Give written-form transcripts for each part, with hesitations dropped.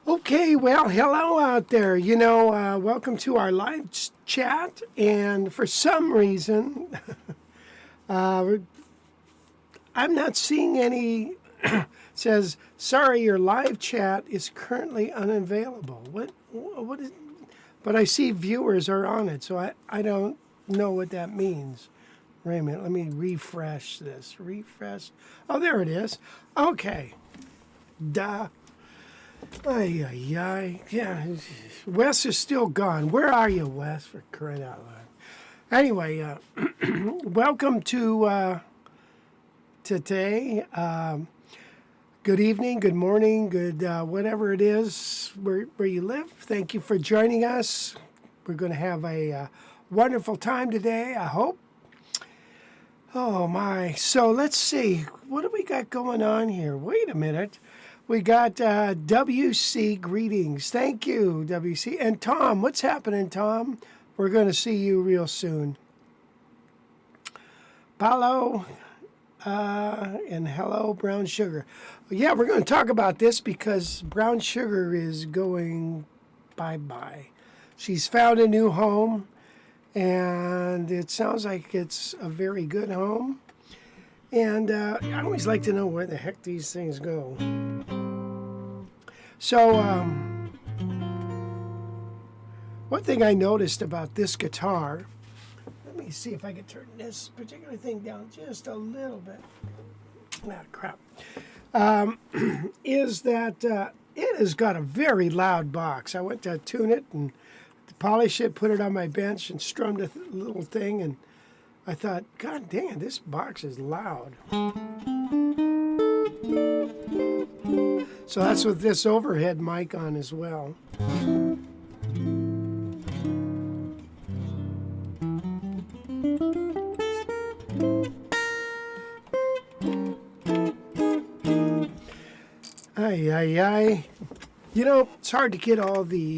Okay, well, hello out there. You know, welcome to our live chat. And for some reason, I'm not seeing any. Says, sorry, your live chat is currently unavailable. What is? But I see viewers are on it, so I don't know what that means. Wait a minute, let me refresh this. Refresh. Oh, there it is. Okay. Duh. Ay, ay, ay. Yeah, Wes is still gone. Where are you, Wes, for crying out loud? Anyway, welcome to today. Good evening, good morning, good whatever it is where you live. Thank you for joining us. We're going to have a wonderful time today, I hope. Oh, my. So let's see. What do we got going on here? Wait a minute. We got WC greetings. Thank you, WC. And Tom, what's happening, Tom? We're going to see you real soon. Paulo and hello, Brown Sugar. Yeah, we're going to talk about this because Brown Sugar is going bye-bye. She's found a new home, and it sounds like it's a very good home. And I always like to know where the heck these things go. So, one thing I noticed about this guitar, let me see if I can turn this particular thing down just a little bit. Ah, crap. Is that it has got a very loud box. I went to tune it and polish it, put it on my bench, and strummed a little thing, and I thought, God dang it, this box is loud. So that's with this overhead mic on as well. Ay, ay, ay. You know, it's hard to get all the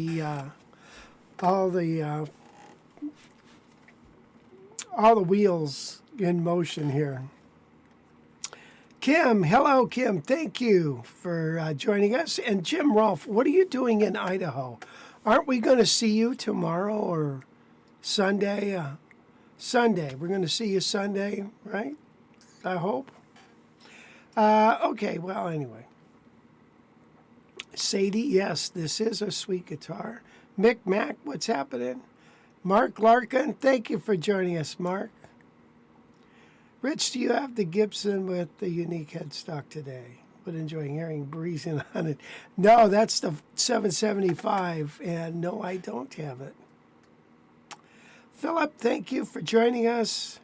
wheels in motion here. Kim, hello, Kim. Thank you for joining us. And Jim Rolfe, what are you doing in Idaho? Aren't we going to see you tomorrow or Sunday? Sunday. We're going to see you Sunday, right? I hope. Okay, well, anyway. Sadie, yes, this is a sweet guitar. Mick Mac, what's happening? Mark Larkin, thank you for joining us, Mark. Rich, do you have the Gibson with the unique headstock today? Would enjoy hearing breezing on it. No, that's the 775, and no, I don't have it. Philip, thank you for joining us.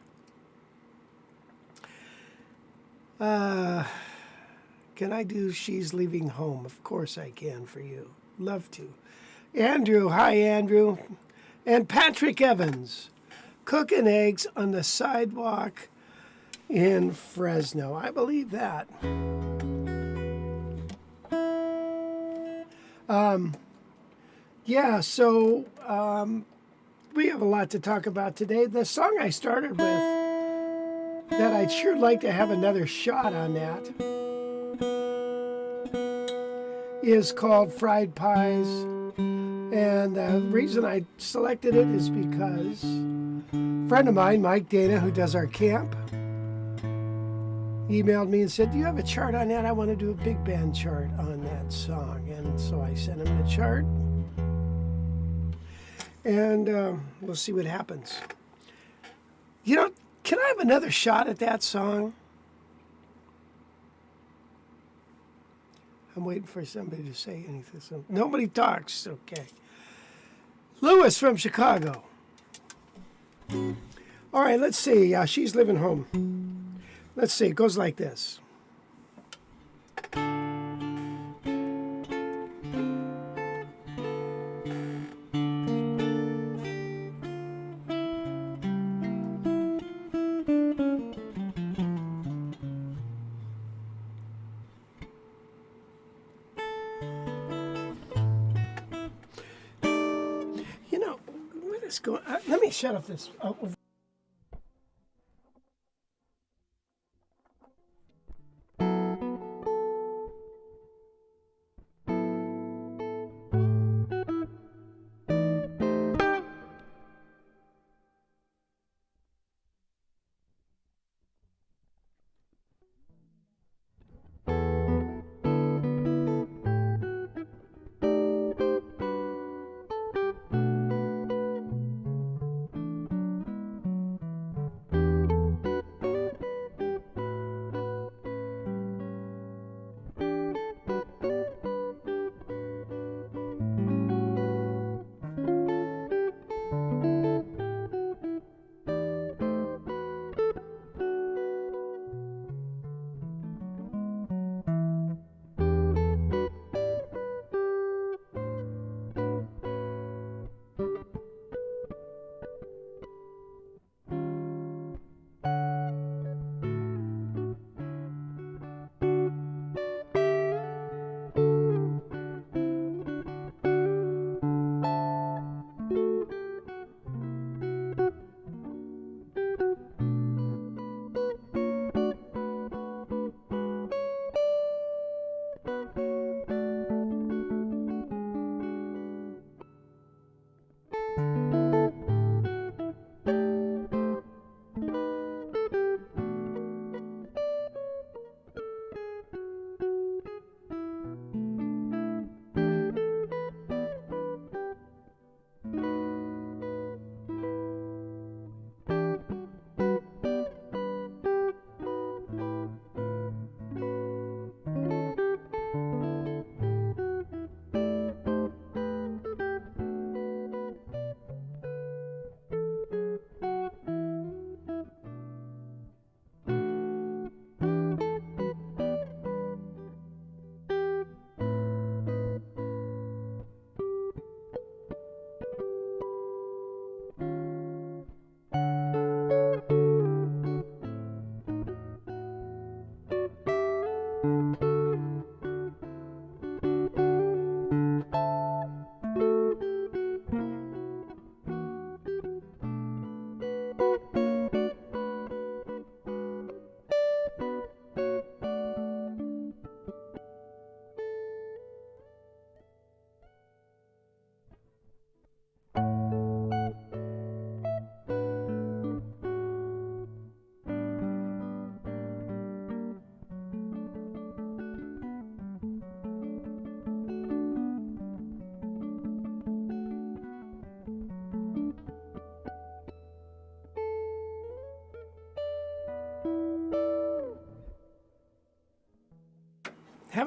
Can I do She's Leaving Home? Of course I can for you. Love to. Andrew, hi Andrew. And Patrick Evans, cooking eggs on the sidewalk in Fresno. I believe that. Yeah, so we have a lot to talk about today. The song I started with, that I'd sure like to have another shot on that, is called Fried Pies. And the reason I selected it is because a friend of mine, Mike Dana, who does our camp, emailed me and said, do you have a chart on that? I want to do a big band chart on that song. And so I sent him the chart. And we'll see what happens. You know, can I have another shot at that song? I'm waiting for somebody to say anything. So nobody talks. Okay. Lewis from Chicago. All right, let's see. She's Living Home. Let's see. It goes like this. You know, what is going on? Let me shut off this.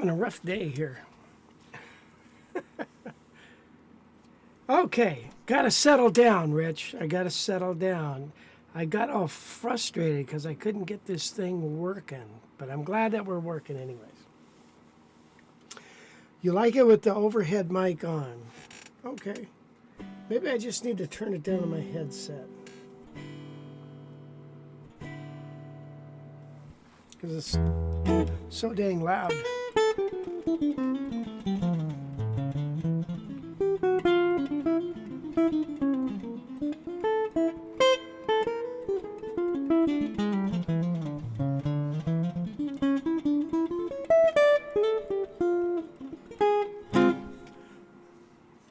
having a rough day here. Okay, gotta settle down, Rich. I gotta settle down. I got all frustrated because I couldn't get this thing working, but I'm glad that we're working anyways. You like it with the overhead mic on? Okay. Maybe I just need to turn it down on my headset, because it's so dang loud.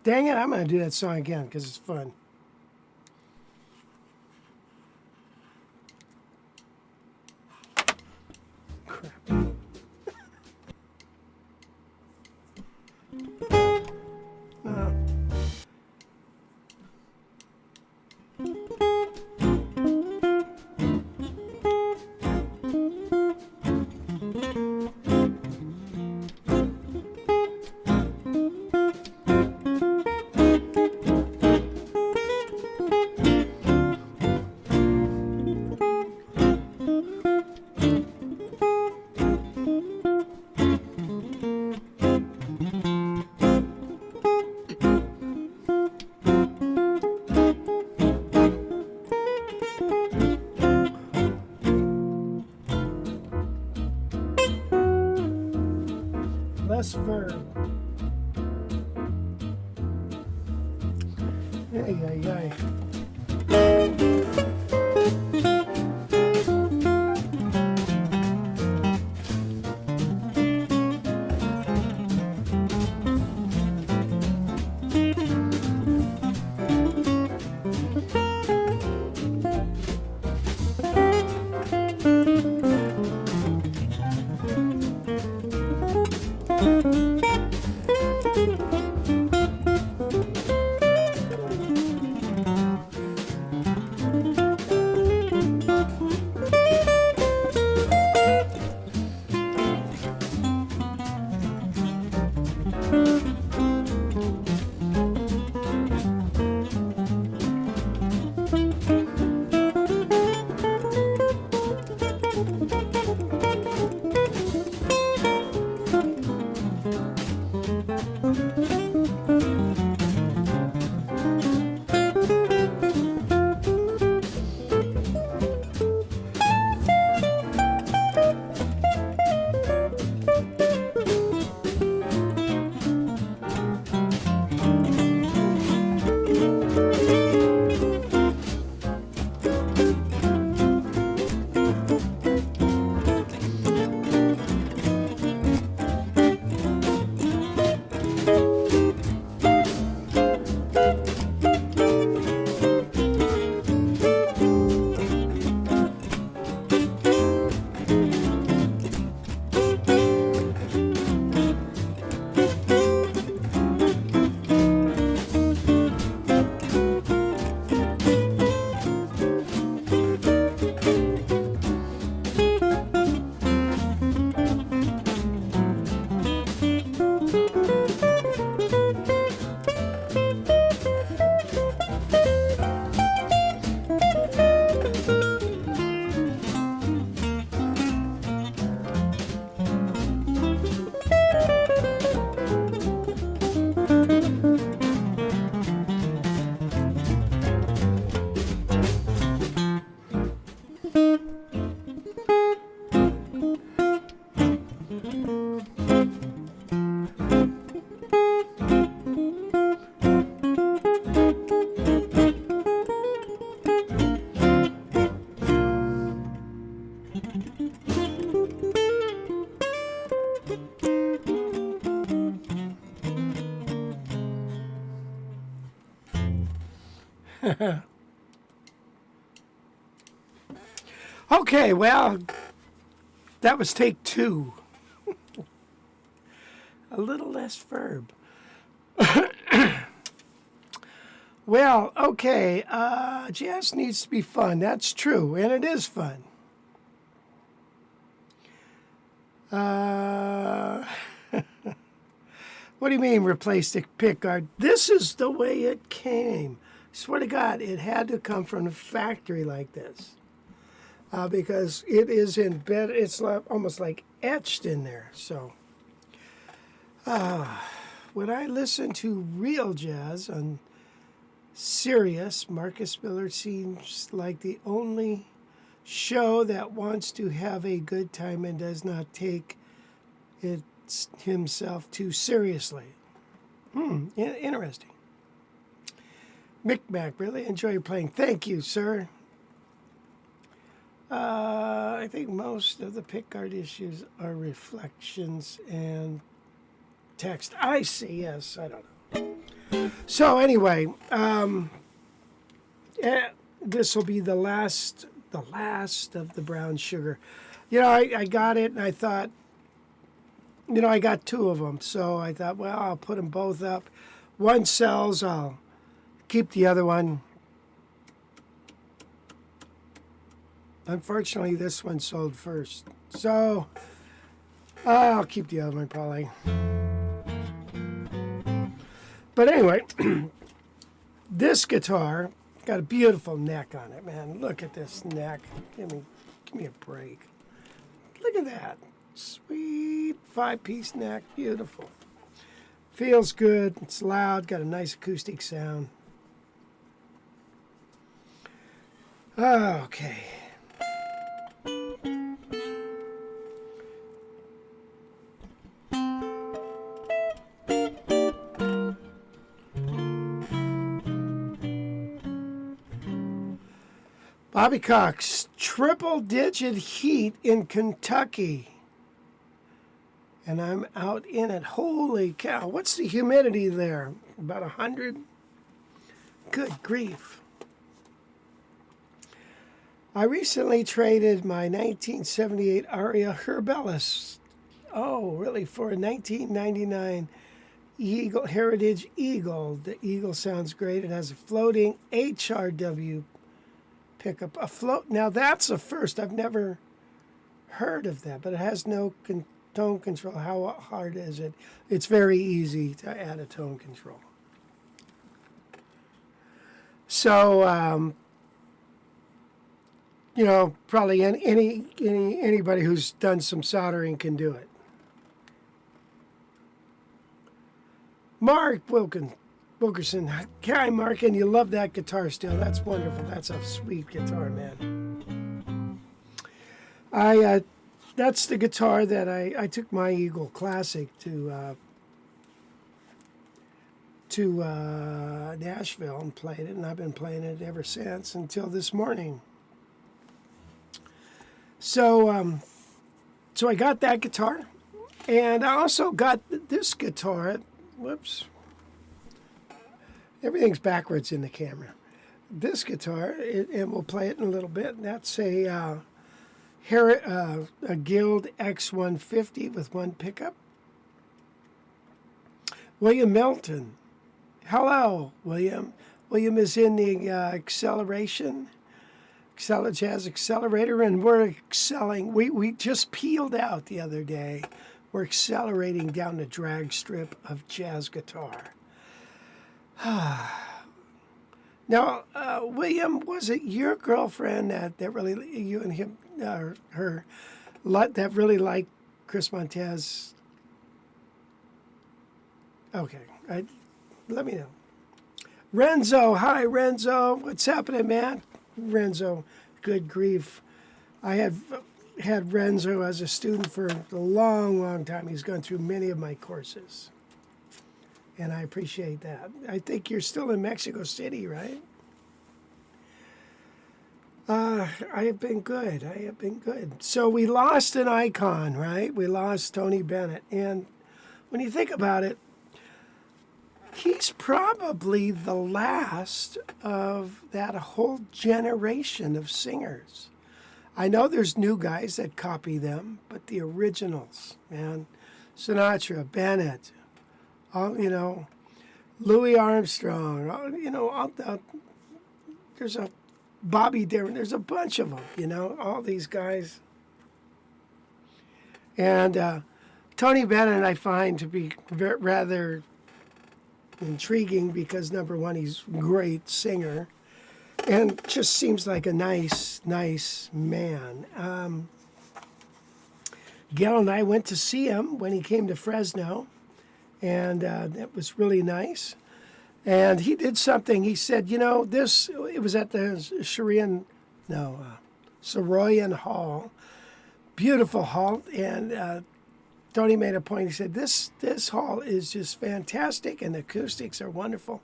Dang it, I'm going to do that song again because it's fun. Crap. Less verb. Ay, ay, ay. Okay, well, that was take two. A little less verb. Well, okay, jazz needs to be fun. That's true, and it is fun. What do you mean replace the pick guard? This is the way it came. Swear to God, it had to come from a factory like this. Because it is embedded, it's almost like etched in there. So, when I listen to real jazz on Sirius, Marcus Miller seems like the only show that wants to have a good time and does not take it himself too seriously. Interesting. Mick Mac, really enjoy your playing. Thank you, sir. I think most of the pickguard issues are reflections and text. I see, yes, I don't know. So anyway, this will be the last of the brown sugar. You know, I got it and I thought, you know, I got 2 of them. So I thought, well, I'll put them both up. One sells, I'll keep the other one. Unfortunately, this one sold first. So I'll keep the other one probably. But anyway, this guitar got a beautiful neck on it, man. Look at this neck. Give me a break. Look at that. Sweet 5-piece neck. Beautiful. Feels good. It's loud. Got a nice acoustic sound. Okay. Bobby Cox, triple-digit heat in Kentucky. And I'm out in it. Holy cow. What's the humidity there? About 100? Good grief. I recently traded my 1978 Aria Herbelis. Oh, really? For a 1999 Eagle, Heritage Eagle. The Eagle sounds great. It has a floating HRW pickup. A float. Now that's a first. I've never heard of that, but it has no tone control. How hard is it? It's very easy to add a tone control. So, you know, probably anybody who's done some soldering can do it. Mark Wilkerson. Hi, Mark, and you love that guitar still. That's wonderful. That's a sweet guitar, man. That's the guitar that I took my Eagle Classic to Nashville and played it, and I've been playing it ever since until this morning. So, so I got that guitar, and I also got this guitar. Whoops. Everything's backwards in the camera. This guitar, and we'll play it in a little bit. That's a Guild X150 with 1 pickup. William Milton. Hello, William. William is in the acceleration. Jazz Accelerator, and we're excelling. We just peeled out the other day. We're accelerating down the drag strip of jazz guitar. Now, William, was it your girlfriend that really, you and him, her, that really liked Chris Montez? Okay, let me know. Renzo, hi Renzo, what's happening, man? Renzo, good grief. I had Renzo as a student for a long, long time. He's gone through many of my courses. And I appreciate that. I think you're still in Mexico City, right? I have been good. I have been good. So we lost an icon, right? We lost Tony Bennett. And when you think about it, he's probably the last of that whole generation of singers. I know there's new guys that copy them, but the originals, man, Sinatra, Bennett, all, you know, Louis Armstrong, you know, there's a Bobby Darin, there's a bunch of them, you know, all these guys. And Tony Bennett I find to be rather intriguing because, number one, he's a great singer and just seems like a nice man. Gail and I went to see him when he came to Fresno, and that was really nice. And he did something. He said, you know, it was at the Saroyan Hall, beautiful hall. And Tony made a point. He said, this hall is just fantastic, and the acoustics are wonderful.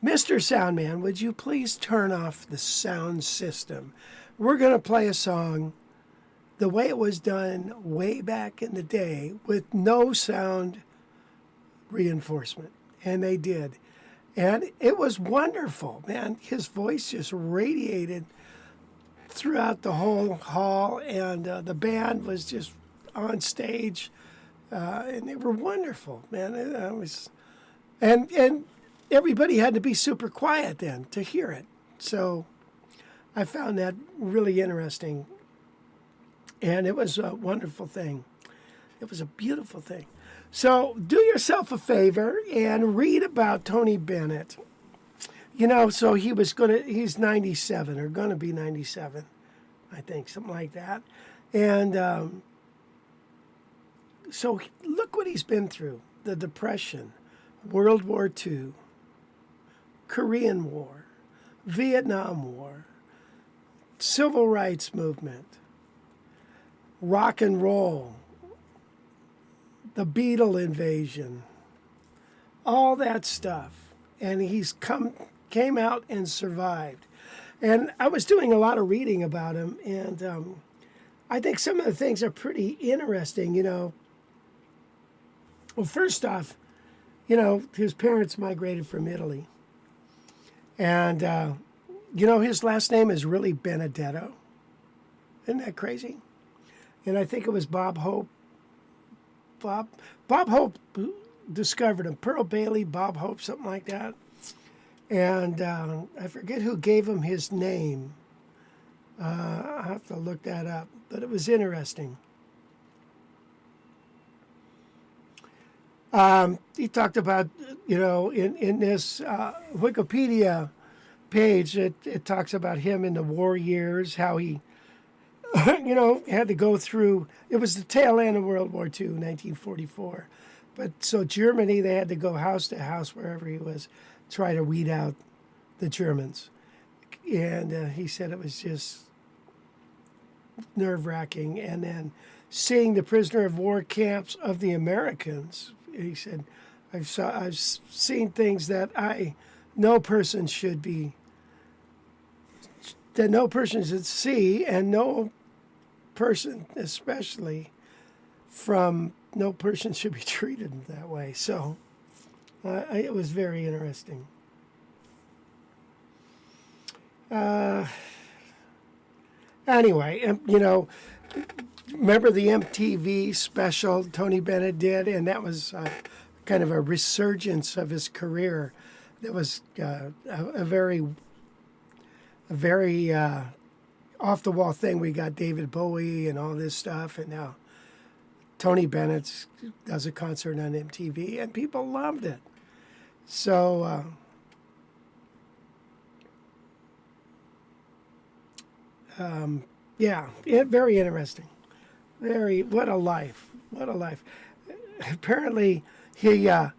Mr. Soundman, would you please turn off the sound system? We're going to play a song the way it was done way back in the day with no sound reinforcement. And they did. And it was wonderful, man. His voice just radiated throughout the whole hall, and the band was just on stage, and they were wonderful, man. It was, and everybody had to be super quiet then to hear it. So I found that really interesting, and it was a wonderful thing. It was a beautiful thing. So do yourself a favor and read about Tony Bennett. You know, so he's 97 or going to be 97, I think, something like that. And so look what he's been through. The Depression, World War II, Korean War, Vietnam War, Civil Rights Movement, rock and roll, the Beatle invasion, all that stuff. And he's came out and survived. And I was doing a lot of reading about him, and I think some of the things are pretty interesting, you know. Well, first off, you know, his parents migrated from Italy. And, you know, his last name is really Benedetto. Isn't that crazy? And I think it was Bob Hope who discovered him. Pearl Bailey, Bob Hope, something like that. And I forget who gave him his name. I'll have to look that up. But it was interesting. He talked about, you know, in this Wikipedia page, it talks about him in the war years, how he, you know, had to go through, it was the tail end of World War II, 1944. But so Germany, they had to go house to house, wherever he was, try to weed out the Germans. And he said it was just nerve-wracking. And then seeing the prisoner of war camps of the Americans, he said, I've seen things that no person should see, and no person, especially no person should be treated that way. So it was very interesting. Anyway, you know, remember the MTV special Tony Bennett did, and that was kind of a resurgence of his career. That was a very off-the-wall thing. We got David Bowie and all this stuff, and now Tony Bennett does a concert on MTV, and people loved it. So yeah, very interesting. What a life. Apparently, he had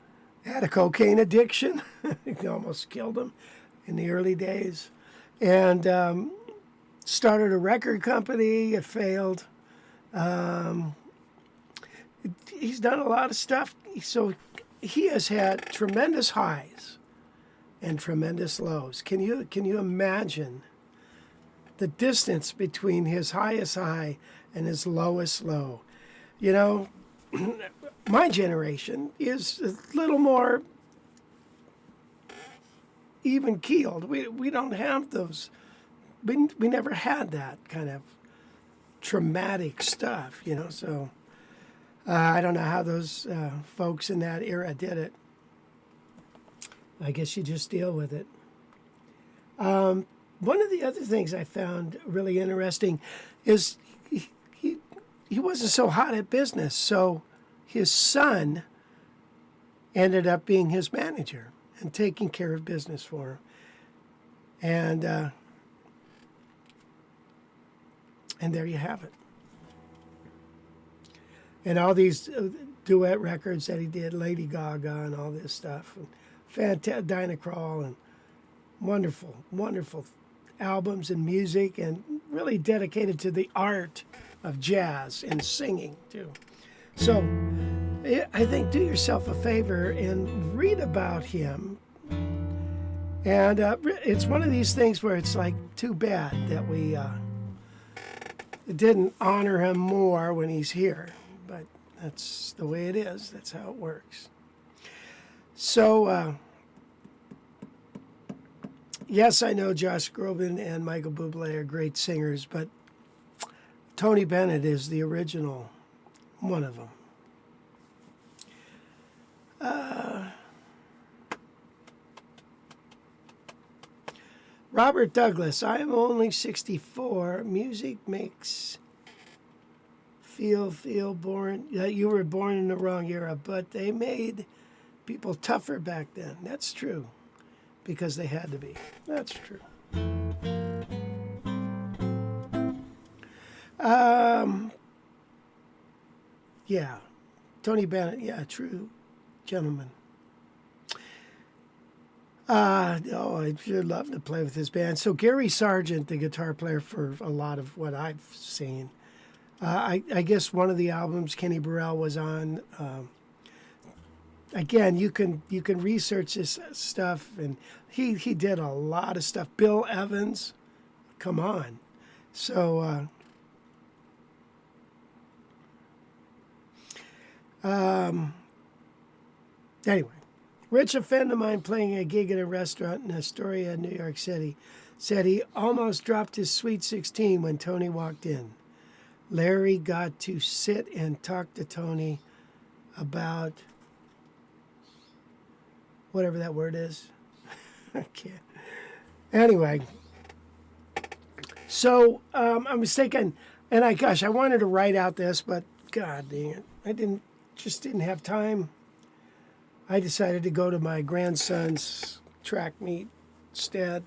a cocaine addiction. It almost killed him in the early days. And started a record company. It failed. He's done a lot of stuff. So he has had tremendous highs and tremendous lows. Can you imagine the distance between his highest high and his lowest low? You know, my generation is a little more even keeled. We don't have those. We never had that kind of traumatic stuff, you know. So I don't know how those folks in that era did it. I guess you just deal with it. One of the other things I found really interesting is he wasn't so hot at business. So his son ended up being his manager and taking care of business for him. And there you have it. And all these duet records that he did, Lady Gaga and all this stuff, and Dinah Krall, and wonderful, wonderful albums and music, and really dedicated to the art of jazz and singing too. So I think do yourself a favor and read about him. And it's one of these things where it's like too bad that we didn't honor him more when he's here. But that's the way it is. That's how it works. So, yes, I know Josh Groban and Michael Bublé are great singers, but Tony Bennett is the original one of them. Robert Douglas, I am only 64. Music makes feel born that you were born in the wrong era, but they made people tougher back then. That's true, because they had to be. That's true. Yeah, Tony Bennett. Yeah, true, gentlemen. Oh, I'd sure love to play with his band. So Gary Sargent, the guitar player for a lot of what I've seen. I guess one of the albums Kenny Burrell was on. Again, you can research this stuff, and he did a lot of stuff. Bill Evans, come on. So anyway. Rich, a friend of mine playing a gig at a restaurant in Astoria, New York City, said he almost dropped his Sweet 16 when Tony walked in. Larry got to sit and talk to Tony about whatever that word is. I can't. Anyway, so I was thinking, and I wanted to write out this, but God dang it, I just didn't have time. I decided to go to my grandson's track meet instead.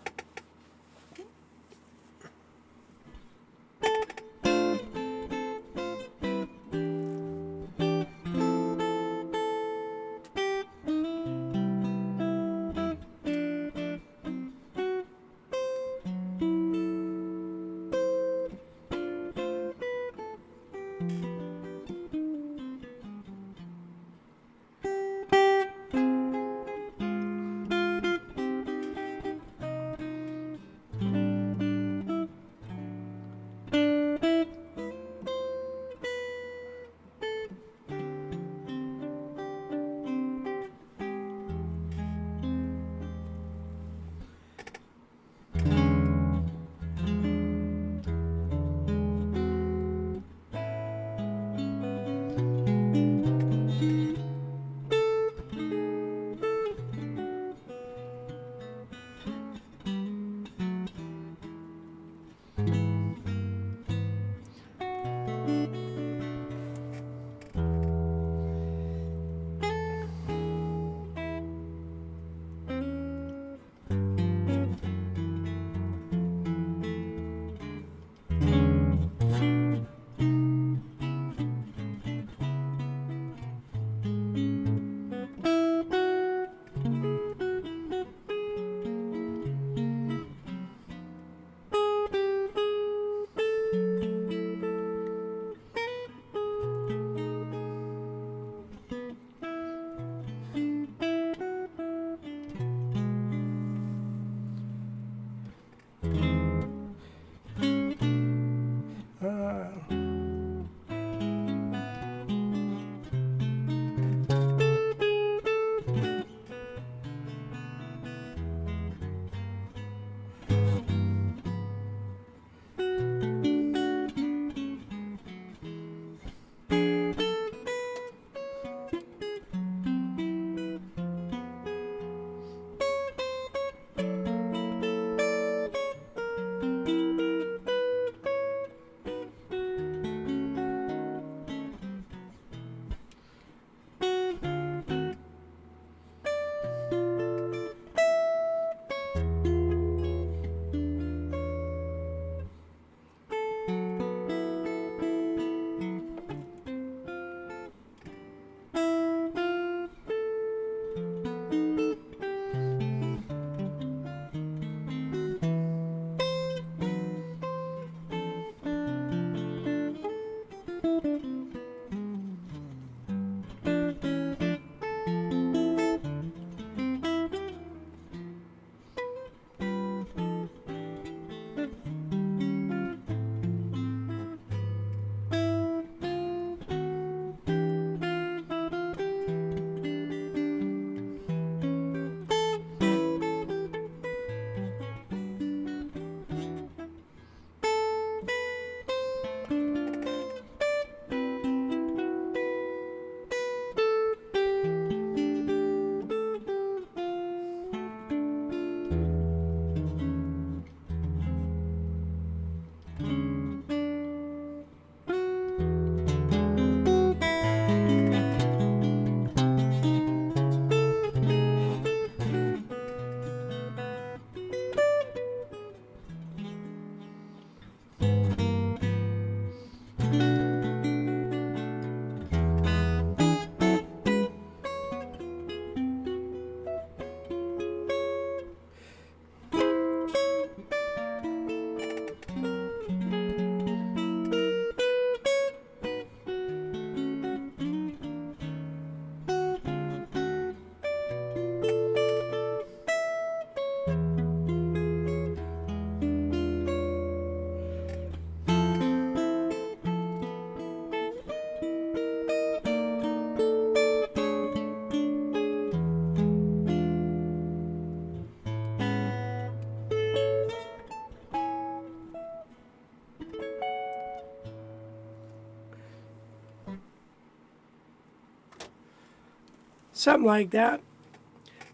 something like that.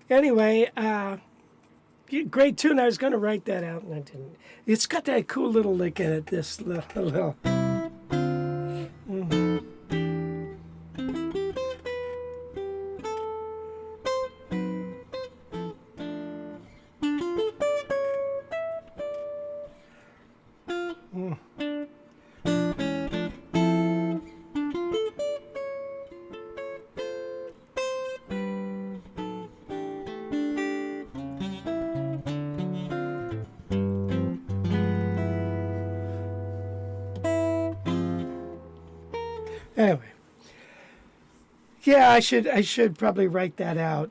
Anyway, great tune. I was going to write that out and I didn't. It's got that cool little lick in it, this little. Anyway, yeah, I should probably write that out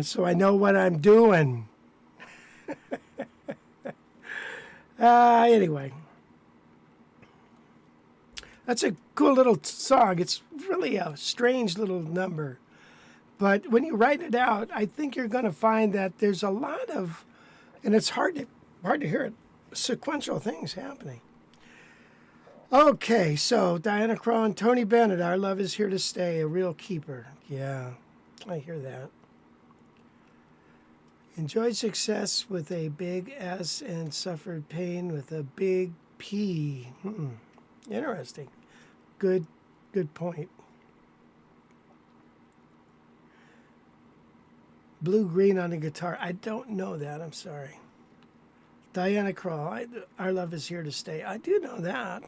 so I know what I'm doing. Anyway, that's a cool little song. It's really a strange little number, but when you write it out, I think you're going to find that there's a lot of, and it's hard to hear it, sequential things happening. Okay, so Diana Krall and Tony Bennett, Our Love Is Here to Stay, a real keeper. Yeah, I hear that. Enjoyed success with a big S and suffered pain with a big P. Interesting. Good point. Blue-green on the guitar. I don't know that. I'm sorry. Diana Krall, Our Love Is Here to Stay. I do know that.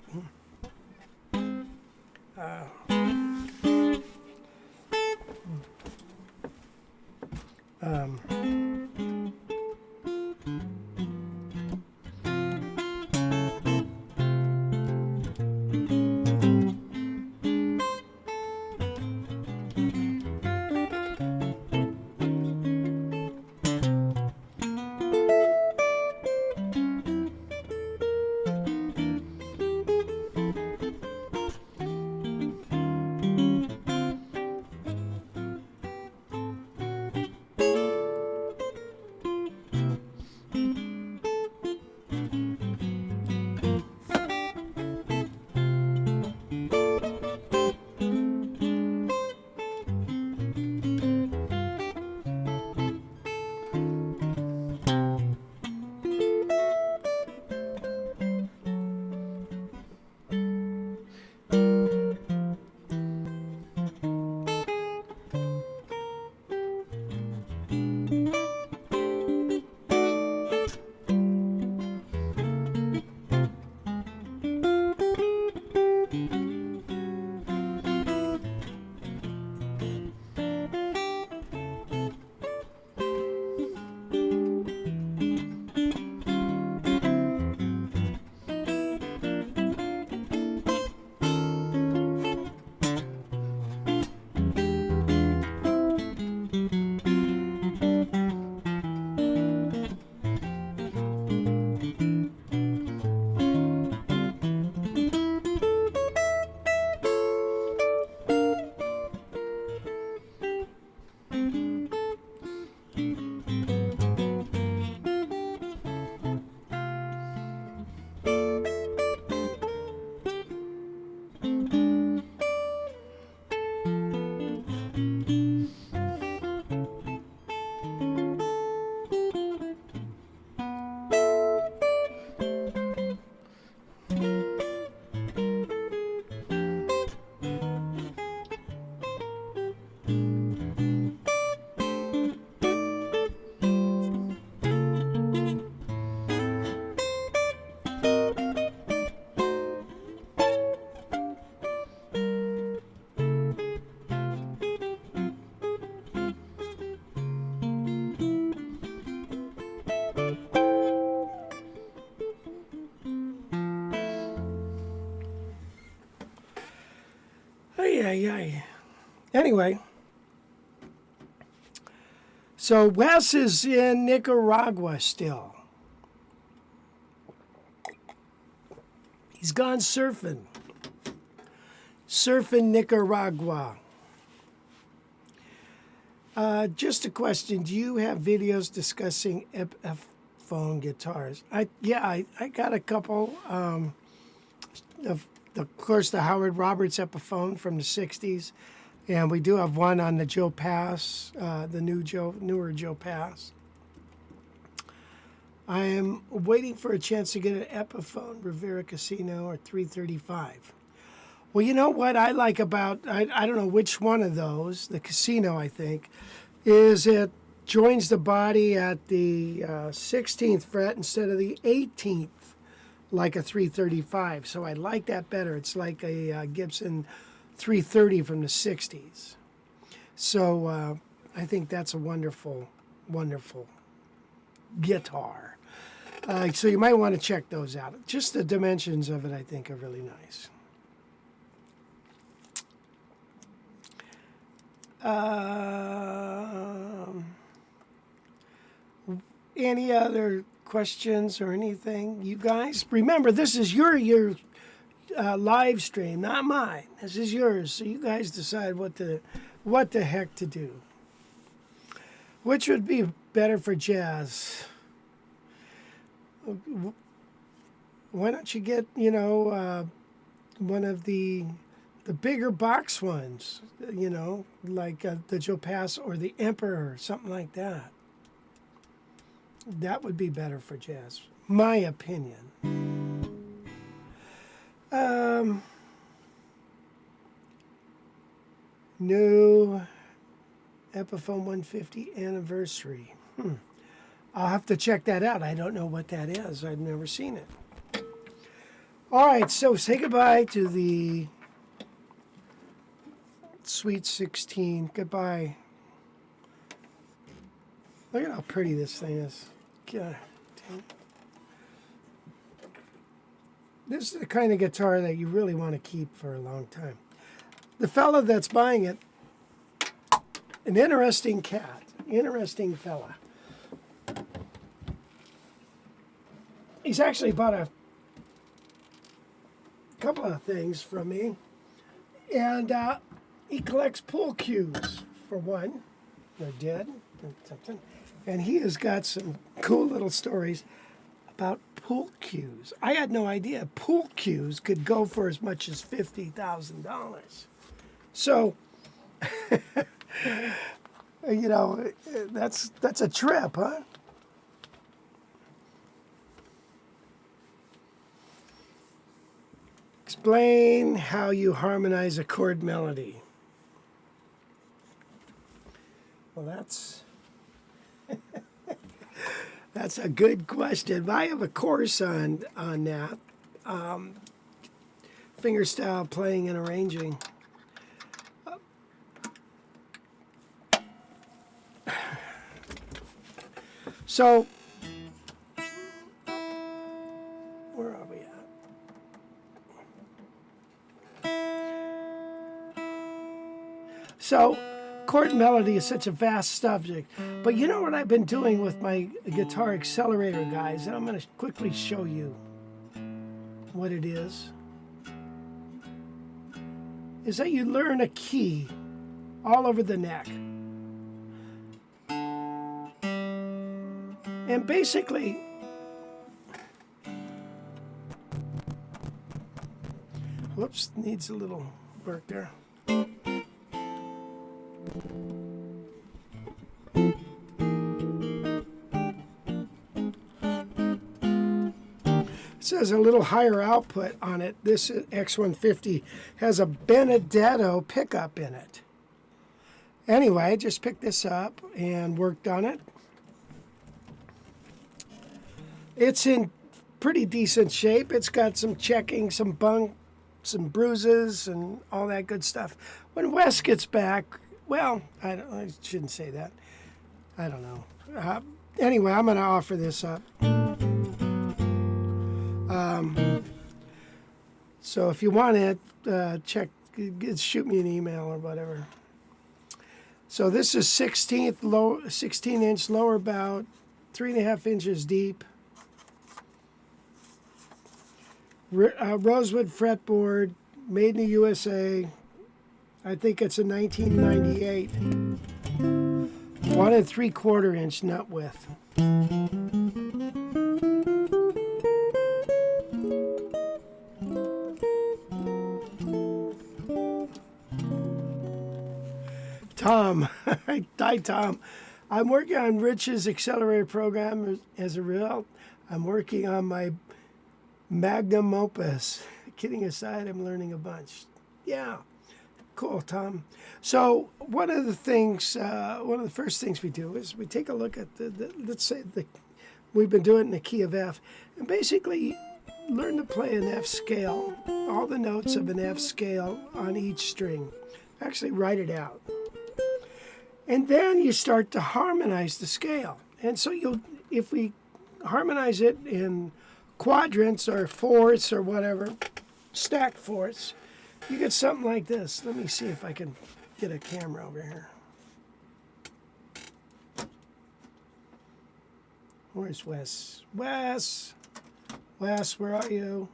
Anyway, so Wes is in Nicaragua still. He's gone surfing. Surfing Nicaragua. Just a question. Do you have videos discussing Epiphone guitars? I got a couple. Of course, the Howard Roberts Epiphone from the 60s. And we do have one on the Joe Pass, the newer Joe Pass. I am waiting for a chance to get an Epiphone Rivera Casino or 335. Well, you know what I like about, I don't know which one of those, the Casino, I think, is it joins the body at the 16th fret instead of the 18th, like a 335. So I like that better. It's like a Gibson 330 from the 60s. So I think that's a wonderful, wonderful guitar. So you might want to check those out. Just the dimensions of it, I think, are really nice. Any other questions or anything, you guys? Remember, this is your live stream, not mine. This is yours, so you guys decide what the heck to do. Which would be better for jazz? Why don't you get, you know, one of the bigger box ones, you know, like the Joe Pass or the Emperor, something like that. That would be better for jazz, my opinion. New Epiphone 150 anniversary. I'll have to check that out. I don't know what that is. I've never seen it. All right, so say goodbye to the Sweet 16. Goodbye. Look at how pretty this thing is. God damn. This is the kind of guitar that you really want to keep for a long time. The fella that's buying it, an interesting cat, interesting fella. He's actually bought a couple of things from me, and he collects pool cues, for one. They're dead or something. And he has got some cool little stories about pool cues. I had no idea pool cues could go for as much as $50,000. So, you know, that's a trip, huh? Explain how you harmonize a chord melody. Well, that's a good question. I have a course on that. Fingerstyle playing and arranging. So, where are we at? So, chord melody is such a vast subject. But you know what I've been doing with my guitar accelerator, guys? And I'm going to quickly show you what it is that you learn a key all over the neck. And basically, whoops, needs a little work there. It says a little higher output on it. This X150 has a Benedetto pickup in it. Anyway, I just picked this up and worked on it. It's in pretty decent shape. It's got some checking, some bruises, and all that good stuff. When Wes gets back, well, I shouldn't say that. I don't know. Anyway, I'm going to offer this up. So if you want it, shoot me an email or whatever. So this is 16-inch lower bout, 3.5 inches deep. Rosewood fretboard, made in the USA. I think it's a 1998. 1 3/4 inch nut width. Hi, Tom. I'm working on Rich's accelerator program. As a result, I'm working on my magnum opus. Kidding aside, I'm learning a bunch. Yeah, cool, Tom. So one of the first things we do is we take a look at let's say we've been doing it in the key of F, and basically learn to play an F scale, all the notes of an F scale on each string. Actually write it out. And then you start to harmonize the scale. And so if we harmonize it in quadrants or fourths or whatever, stacked fourths, you get something like this. Let me see if I can get a camera over here. Where's Wes? Wes, where are you?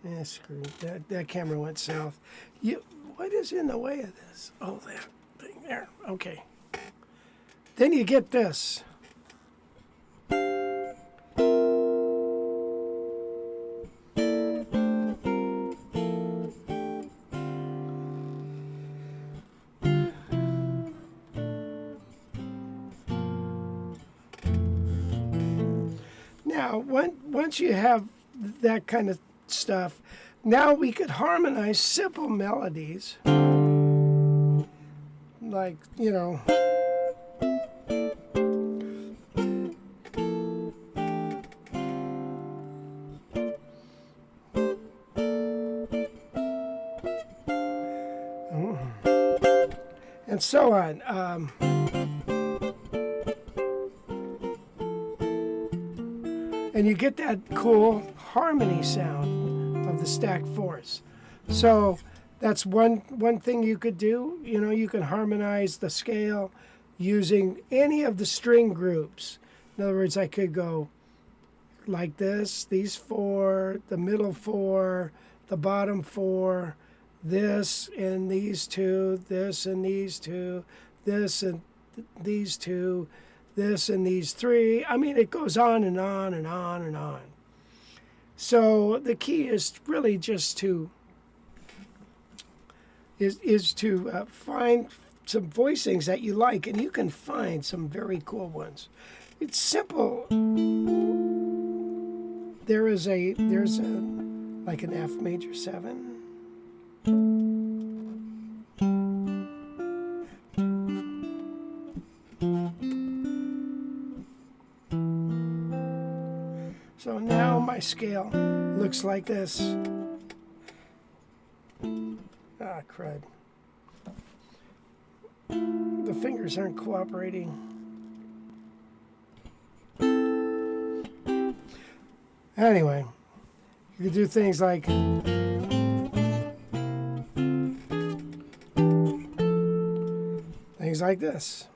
Yeah, screw it. That camera went south. What is in the way of this? Oh, that thing there. Okay. Then you get this. Now, once you have that kind of stuff, now we could harmonize simple melodies, like, you know, and so on. And you get that cool harmony sound of the stacked fourths. So that's one thing you could do. You know, you can harmonize the scale using any of the string groups. In other words, I could go like this, these four, the middle four, the bottom four, this and these two, this and these two, this and these two, this and these three. I mean, it goes on and on and on and on. So the key is really just to find some voicings that you like, and you can find some very cool ones. It's simple. There's a like an F major 7. So now my scale looks like this. Ah, crud. The fingers aren't cooperating. Anyway, you can do things like this.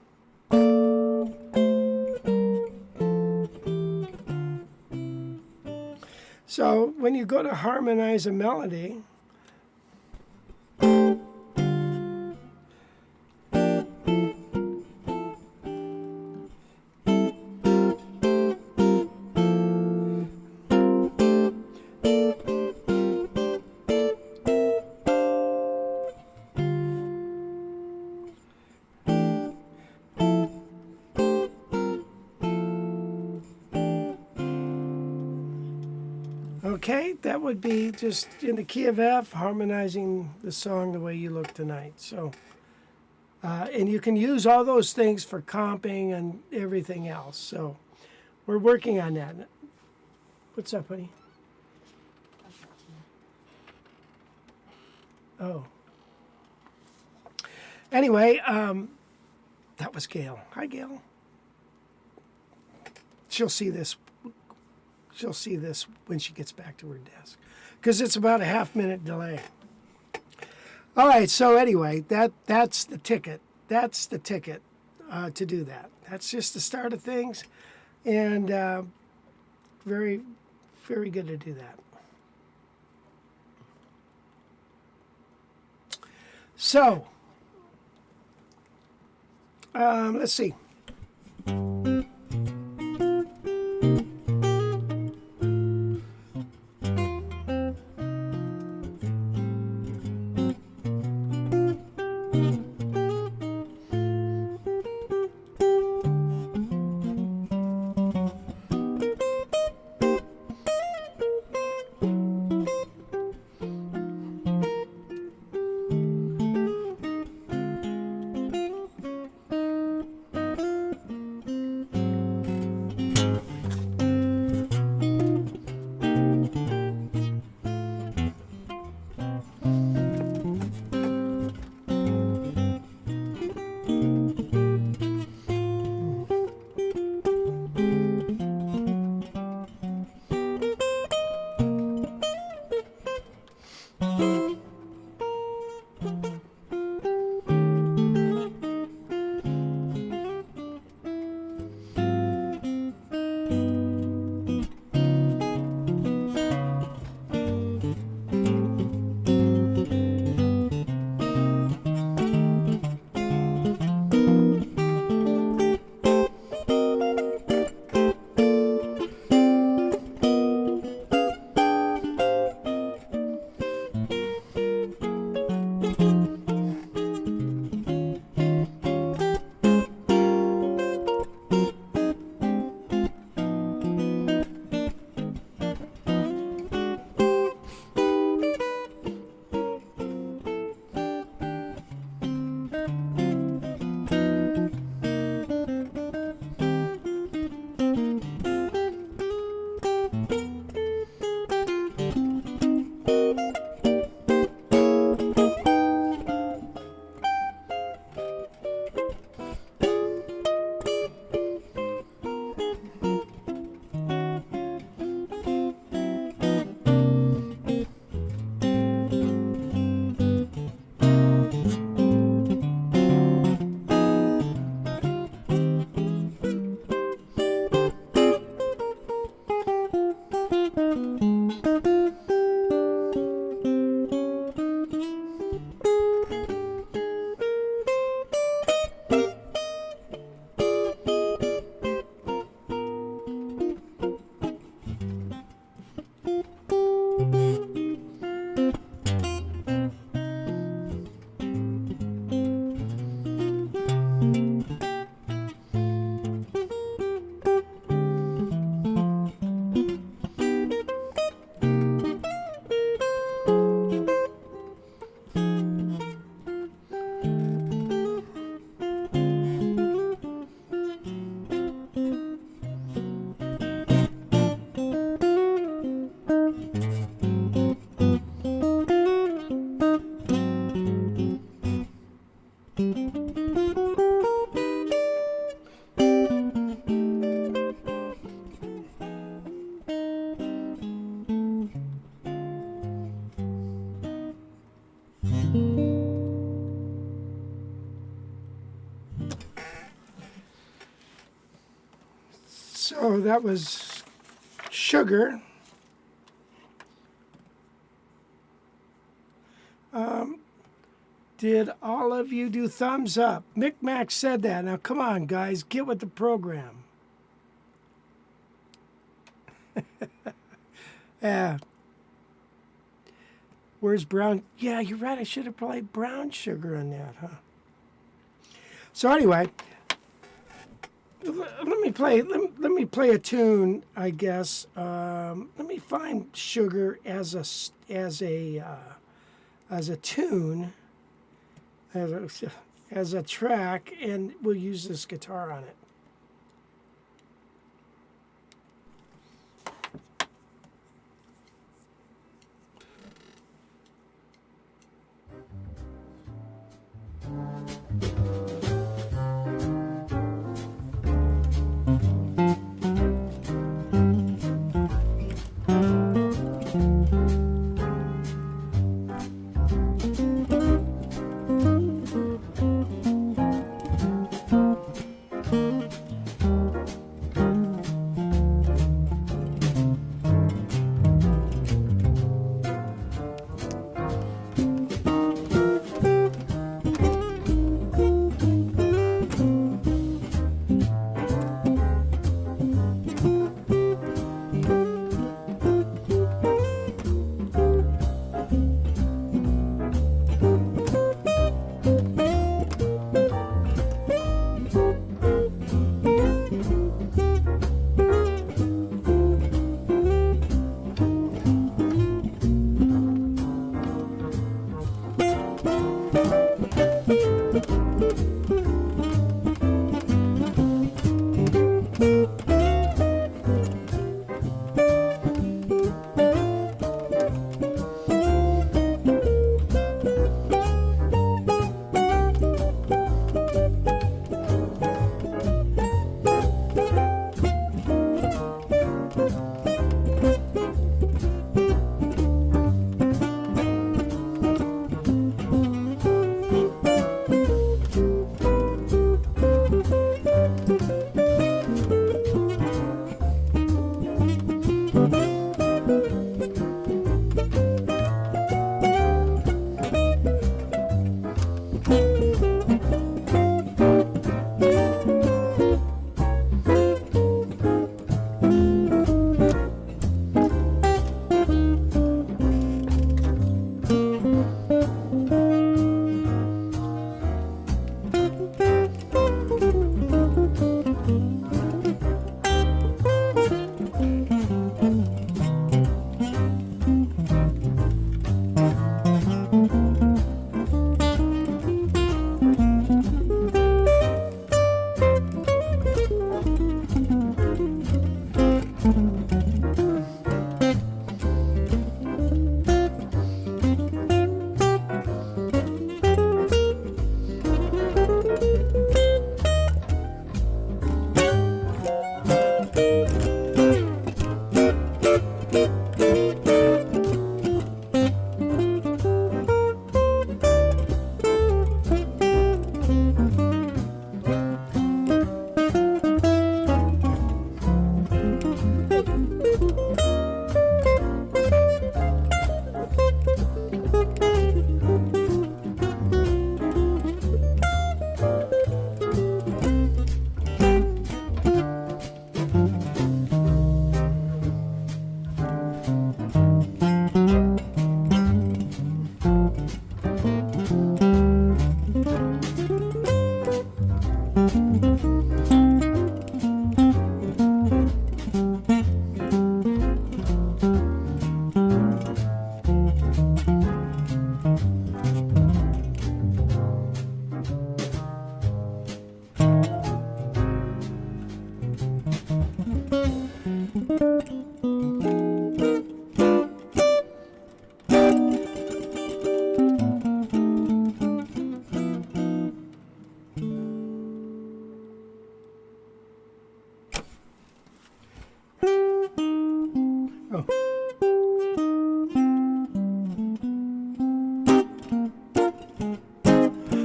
So when you go to harmonize a melody, okay, that would be just in the key of F, harmonizing the song the way you look tonight. So, and you can use all those things for comping and everything else. So, we're working on that. What's up, honey? Oh. Anyway, that was Gail. Hi, Gail. She'll see this. She'll see this when she gets back to her desk, because it's about a half-minute delay. All right, so anyway, that's the ticket. That's the ticket to do that. That's just the start of things, and very, very good to do that. So, let's see. So that was sugar. Did all of you do thumbs up? Mick Mac said that. Now come on, guys, get with the program. Yeah. Where's brown? Yeah, you're right. I should have played brown sugar on that, huh? So anyway, let me play a tune, I guess. Let me find sugar as a tune, as a track, and we'll use this guitar on it.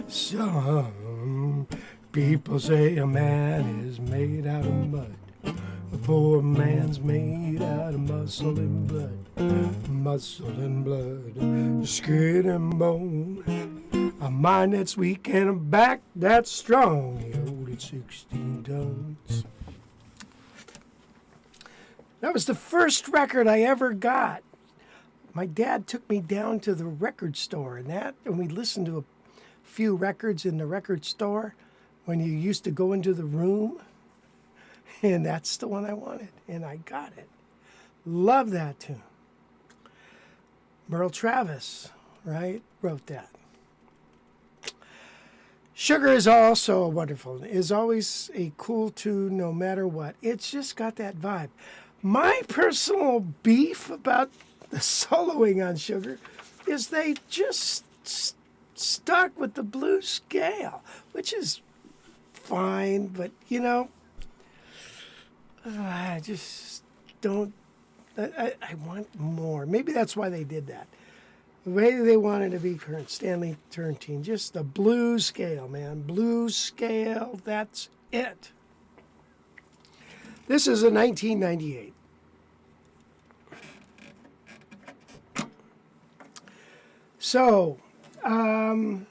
Some people say a man is made out of mud, Poor man's made out of muscle and blood, skin and bone. A mind that's weak and a back that's strong. He hold it 16 tons. That was the first record I ever got. My dad took me down to the record store, and we listened to a few records in the record store when you used to go into the room. And that's the one I wanted, and I got it. Love that tune. Merle Travis, right, wrote that. Sugar is also wonderful. Is always a cool tune no matter what. It's just got that vibe. My personal beef about the soloing on Sugar is they just stuck with the blues scale, which is fine, but you know, I just don't, I want more. Maybe that's why they did that. Maybe they wanted to be current Stanley Turrentine. Just the blues scale, man. Blues scale, that's it. This is a 1998. So, well,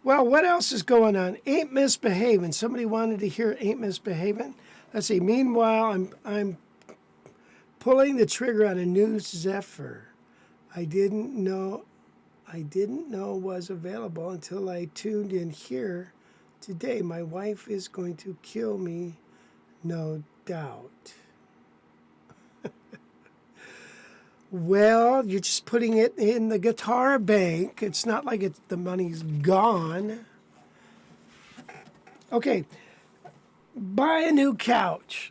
what else is going on? Ain't Misbehavin'. Somebody wanted to hear Ain't Misbehavin'. Let's see. Meanwhile, I'm pulling the trigger on a new Zephyr. I didn't know was available until I tuned in here today. My wife is going to kill me, no doubt. Well, you're just putting it in the guitar bank. It's not like the money's gone. Okay, buy a new couch.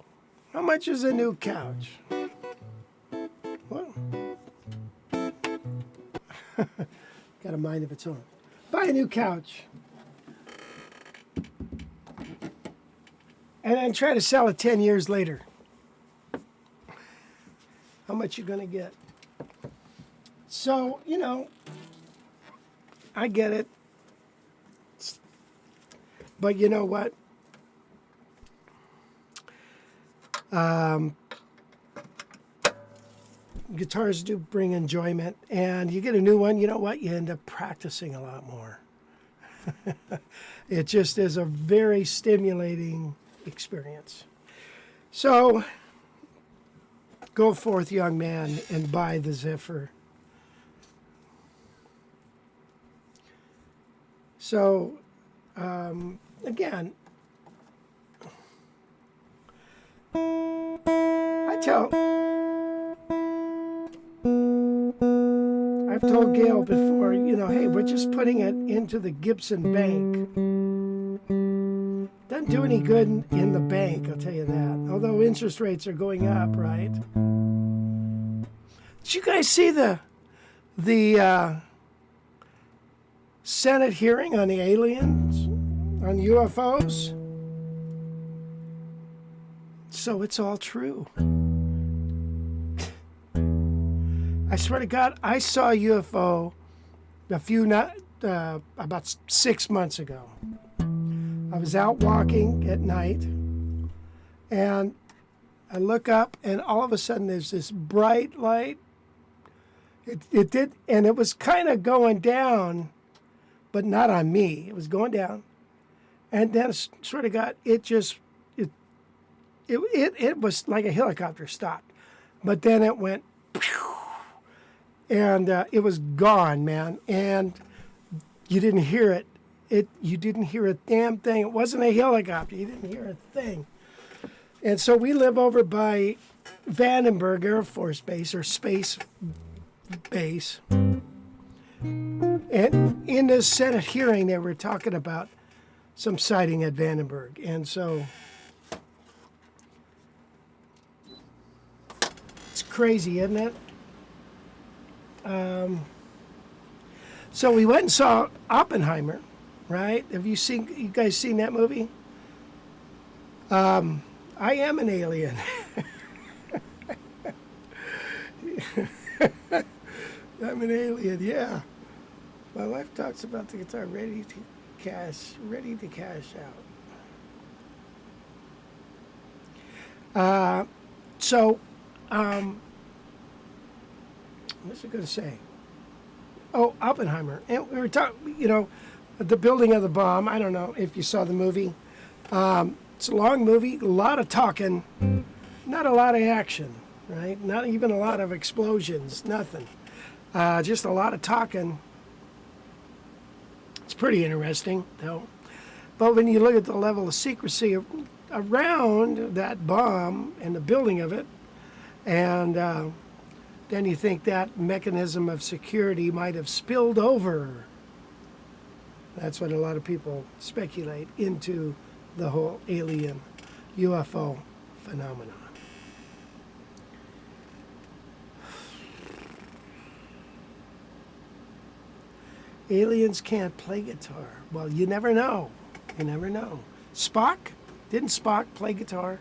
How much is a new couch? Well, got a mind of its own. Buy a new couch. And then try to sell it 10 years later. How much you going to get? So, you know, I get it. But you know what? Guitars do bring enjoyment, and you get a new one, you know what? You end up practicing a lot more. It just is a very stimulating experience. So, go forth, young man, and buy the Zephyr. So, again, I've told Gail before, you know, hey, we're just putting it into the Gibson bank. Doesn't do any good in the bank, I'll tell you that. Although interest rates are going up, right? Did you guys see the Senate hearing on the aliens, on UFOs? So it's all true. I swear to God, I saw a UFO about 6 months ago. I was out walking at night, and I look up, and all of a sudden there's this bright light. It did, and it was kind of going down, but not on me. It was going down, and then I swear to God, it was like a helicopter stopped, but then it went, and it was gone, man, and you didn't hear it. You didn't hear a damn thing. It wasn't a helicopter. You didn't hear a thing. And so we live over by Vandenberg Air Force Base, or Space Base. And in the Senate hearing, they were talking about some sighting at Vandenberg. And so it's crazy, isn't it? So we went and saw Oppenheimer. Right? Have you guys seen that movie? I am an alien. I'm an alien, yeah. My wife talks about the guitar ready to cash So, what's I going to say? Oh, Oppenheimer. And we were talking, you know, the building of the bomb. I don't know if you saw the movie. It's a long movie, a lot of talking, not a lot of action, right? Not even a lot of explosions, nothing. Just a lot of talking. It's pretty interesting, though. But when you look at the level of secrecy around that bomb and the building of it, and then you think that mechanism of security might have spilled over. That's what a lot of people speculate into the whole alien UFO phenomenon. Aliens can't play guitar. Well, you never know. You never know. Spock? Didn't Spock play guitar?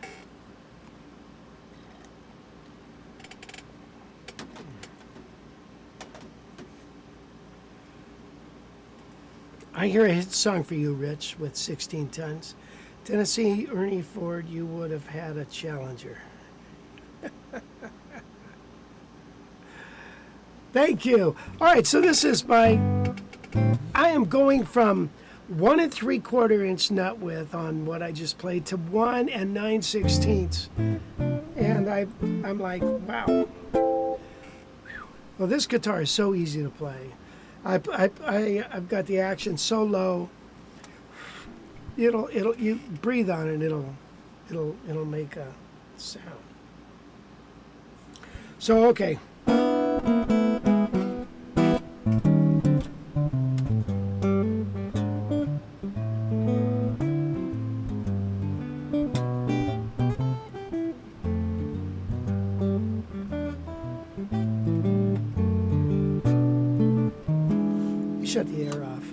I hear a hit song for you, Rich, with 16 tons. Tennessee, Ernie Ford, you would have had a Challenger. Thank you. All right, so this is I am going from 1 3/4 inch nut width on what I just played to 1 9/16. And I'm like, wow. Well, this guitar is so easy to play. I've got the action so low. You breathe on it, it'll make a sound. So okay. Shut the air off.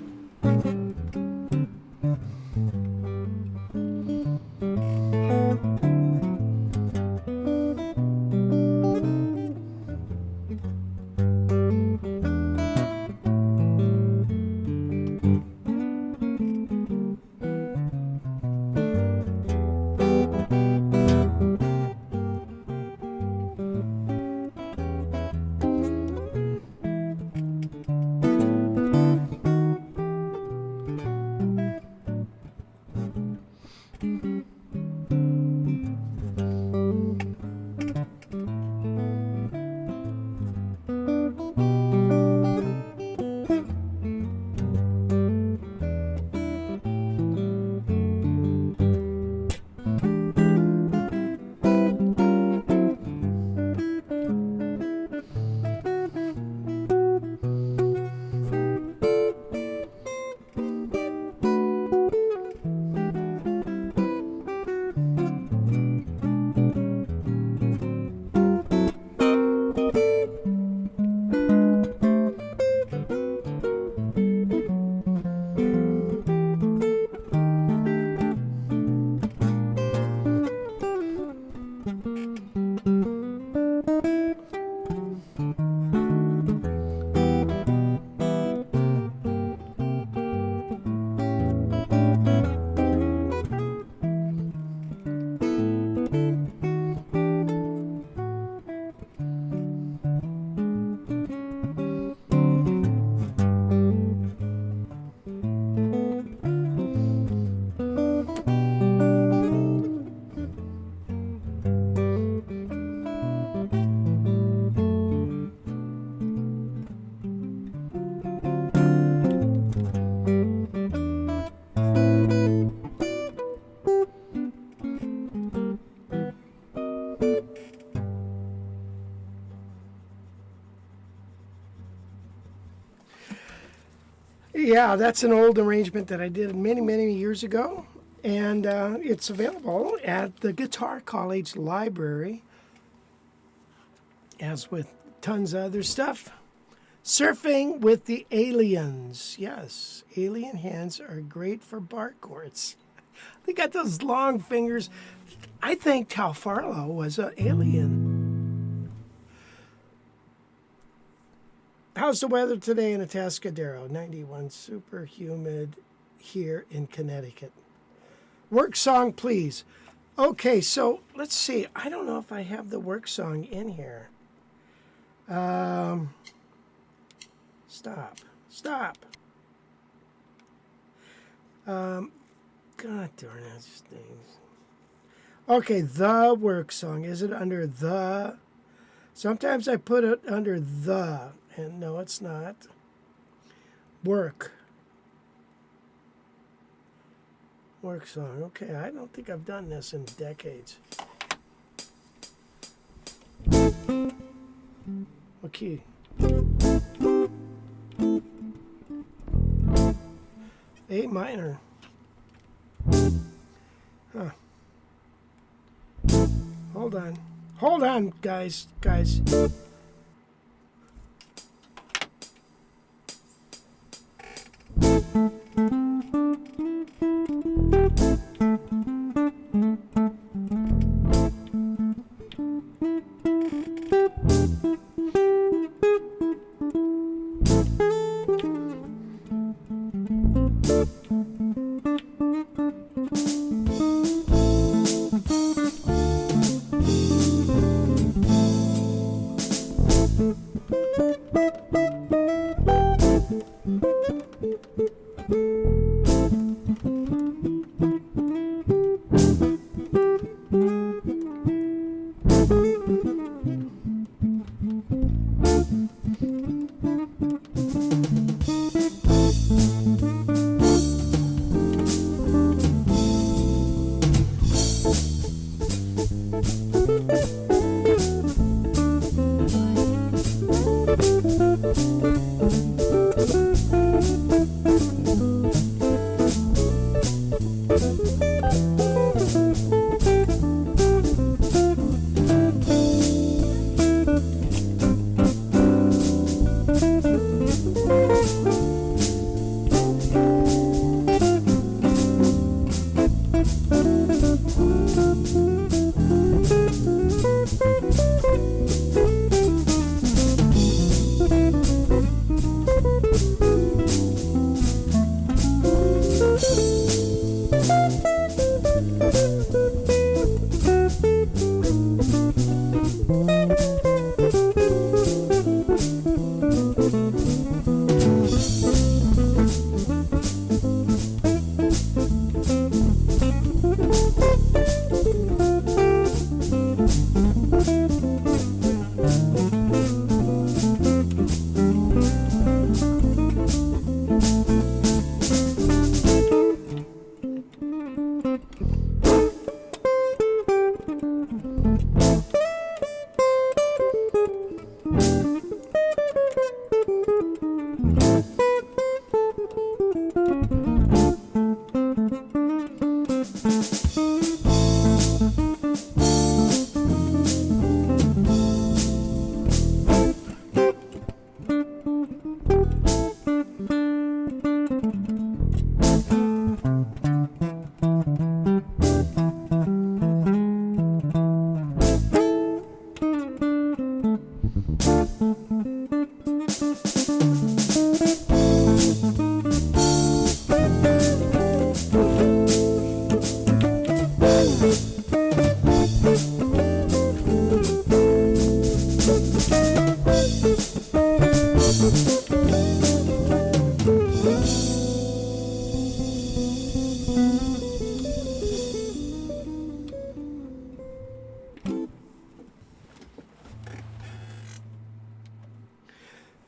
Yeah, that's an old arrangement that I did many, many years ago. And it's available at the Guitar College Library, as with tons of other stuff. Surfing with the Aliens. Yes, alien hands are great for bar chords. They got those long fingers. I think Tal Farlow was an alien. How's the weather today in Atascadero? 91, super humid here in Connecticut. Work song, please. Okay, so let's see. I don't know if I have the work song in here. Stop. Stop. God darn it. Things. Okay, the work song. Is it under the? Sometimes I put it under the, and no, it's not. Work. Work song. Okay, I don't think I've done this in decades. Okay. A minor. Huh. Hold on. Hold on, guys. Guys.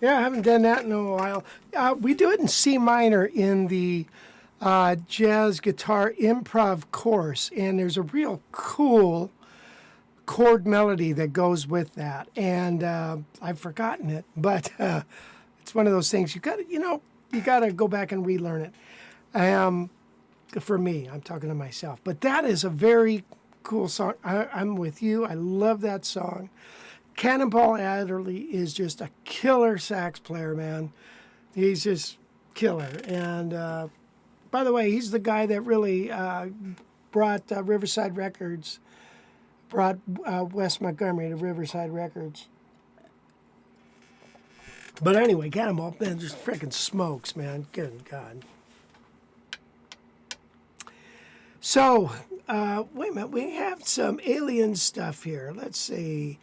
Yeah, I haven't done that in a while. We do it in C minor in the jazz guitar improv course, and there's a real cool chord melody that goes with that. And I've forgotten it, but it's one of those things you got to, you got to go back and relearn it. For me, I'm talking to myself, but that is a very cool song. I'm with you. I love that song. Cannonball Adderley is just a killer sax player, man. He's just killer. And by the way, he's the guy that really brought Riverside Records, brought Wes Montgomery to Riverside Records. But anyway, Cannonball, man, just freaking smokes, man. Good God. So, wait a minute. We have some alien stuff here. Let's see.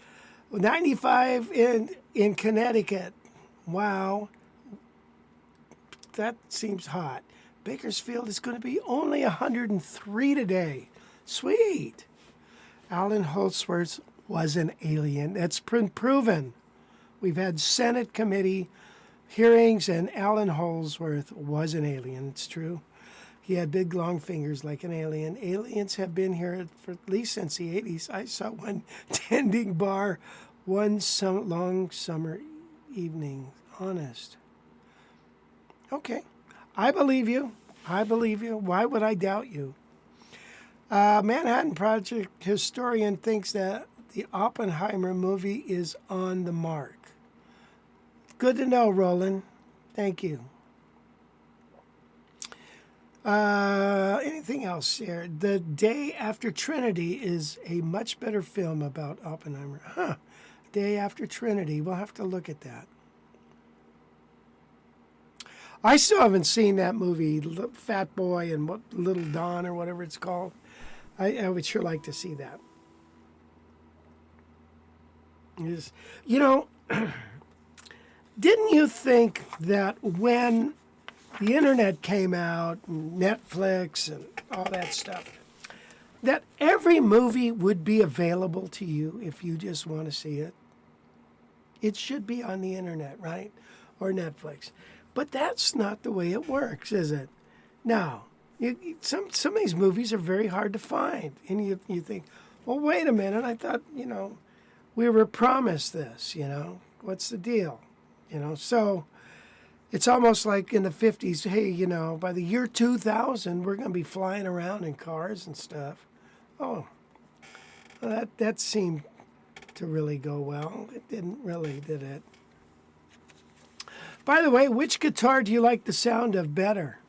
95 in Connecticut. Wow. That seems hot. Bakersfield is going to be only 103 today. Sweet. Alan Holdsworth was an alien. That's been proven. We've had Senate committee hearings, and Alan Holdsworth was an alien. It's true. He had big, long fingers like an alien. Aliens have been here for at least since the 80s. I saw one tending bar one long summer evening. Honest. Okay. I believe you. I believe you. Why would I doubt you? Manhattan Project historian thinks that the Oppenheimer movie is on the mark. Good to know, Roland. Thank you. Anything else here? The Day After Trinity is a much better film about Oppenheimer. Huh. Day After Trinity. We'll have to look at that. I still haven't seen that movie, Fat Boy and Little Don or whatever it's called. I would sure like to see that. You know, didn't you think that when the internet came out, and Netflix and all that stuff, that every movie would be available to you if you just want to see it? It should be on the internet, right? Or Netflix. But that's not the way it works, is it? Now, some of these movies are very hard to find. And you think, well, wait a minute. I thought, we were promised this, What's the deal? So it's almost like in the 50s, hey, by the year 2000, we're going to be flying around in cars and stuff. Oh, well, that seemed to really go well. It didn't really, did it? By the way, which guitar do you like the sound of better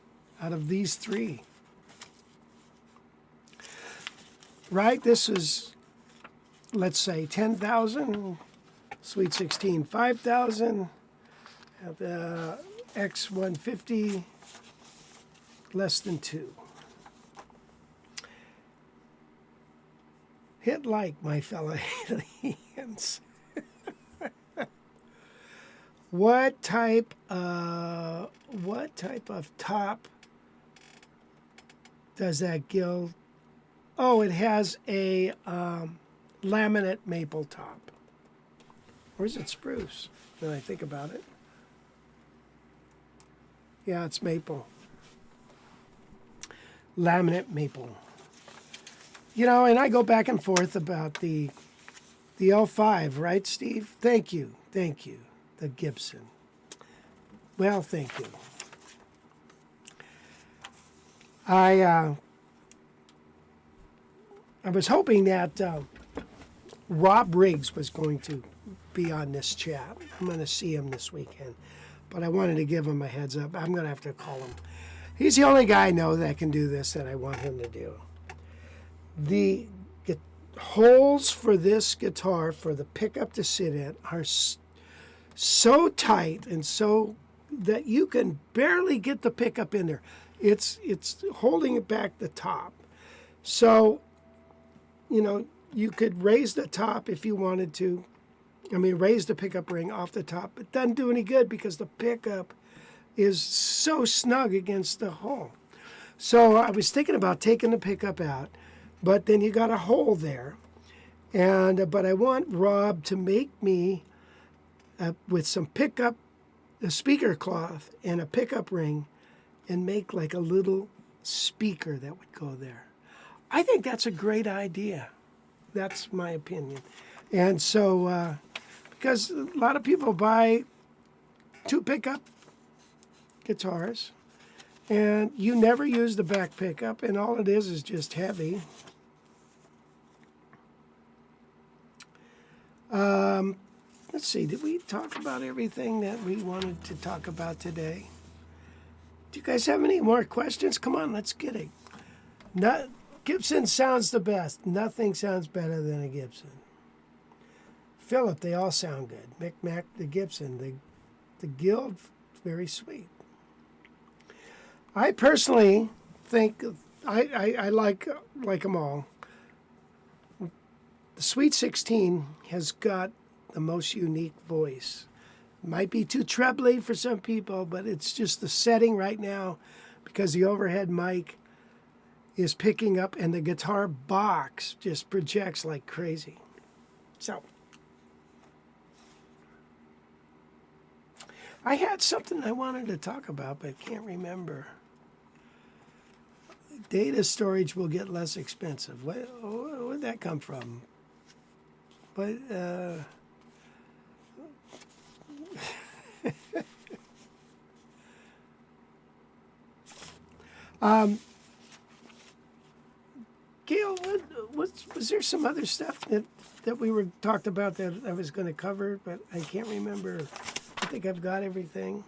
out of these three? Right? This is, let's say, 10,000. Sweet 16, 5,000. The X150, less than 2. Hit like, my fellow aliens. What type of top does that Guild? Oh, it has a laminate maple top. Or is it spruce? When I think about it. Yeah, it's maple. Laminate maple. And I go back and forth about the L5, right, Steve? Thank you. The Gibson. Well, thank you. I was hoping that Rob Riggs was going to be on this chat. I'm going to see him this weekend, but I wanted to give him a heads up. I'm going to have to call him. He's the only guy I know that can do this that I want him to do. The holes for this guitar for the pickup to sit in are so tight and so that you can barely get the pickup in there. It's holding it back the top. So, you could raise the top if you wanted to. Raise the pickup ring off the top. It doesn't do any good because the pickup is so snug against the hole. So I was thinking about taking the pickup out, but then you got a hole there. But I want Rob to make me with some pickup, a speaker cloth and a pickup ring, and make like a little speaker that would go there. I think that's a great idea. That's my opinion. And so, because a lot of people buy 2 pickup guitars, and you never use the back pickup, and all it is just heavy. Let's see, did we talk about everything that we wanted to talk about today? Do you guys have any more questions? Come on, let's get it. Gibson sounds the best. Nothing sounds better than a Gibson. Philip, they all sound good. Mick Mac, the Gibson, the Guild, very sweet. I personally think I like them all. The Sweet 16 has got the most unique voice. Might be too trebly for some people, but it's just the setting right now because the overhead mic is picking up and the guitar box just projects like crazy. So, I had something I wanted to talk about, but can't remember. Data storage will get less expensive. Where'd that come from? But, Gail, was there some other stuff that we were talked about that I was going to cover, but I can't remember. I think I've got everything.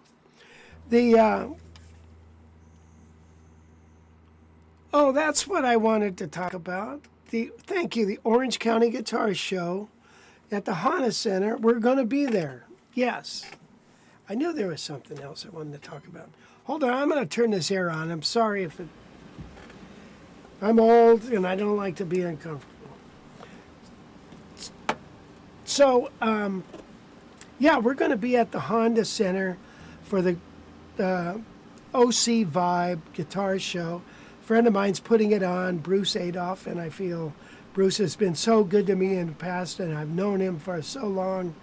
Oh, that's what I wanted to talk about. Thank you, the Orange County Guitar Show at the Honda Center. We're going to be there. Yes. I knew there was something else I wanted to talk about. Hold on, I'm going to turn this air on. I'm sorry if it... I'm old and I don't like to be uncomfortable. So, yeah, we're going to be at the Honda Center for the OC Vibe Guitar Show. A friend of mine's putting it on, Bruce Adolph, and I feel Bruce has been so good to me in the past, and I've known him for so long,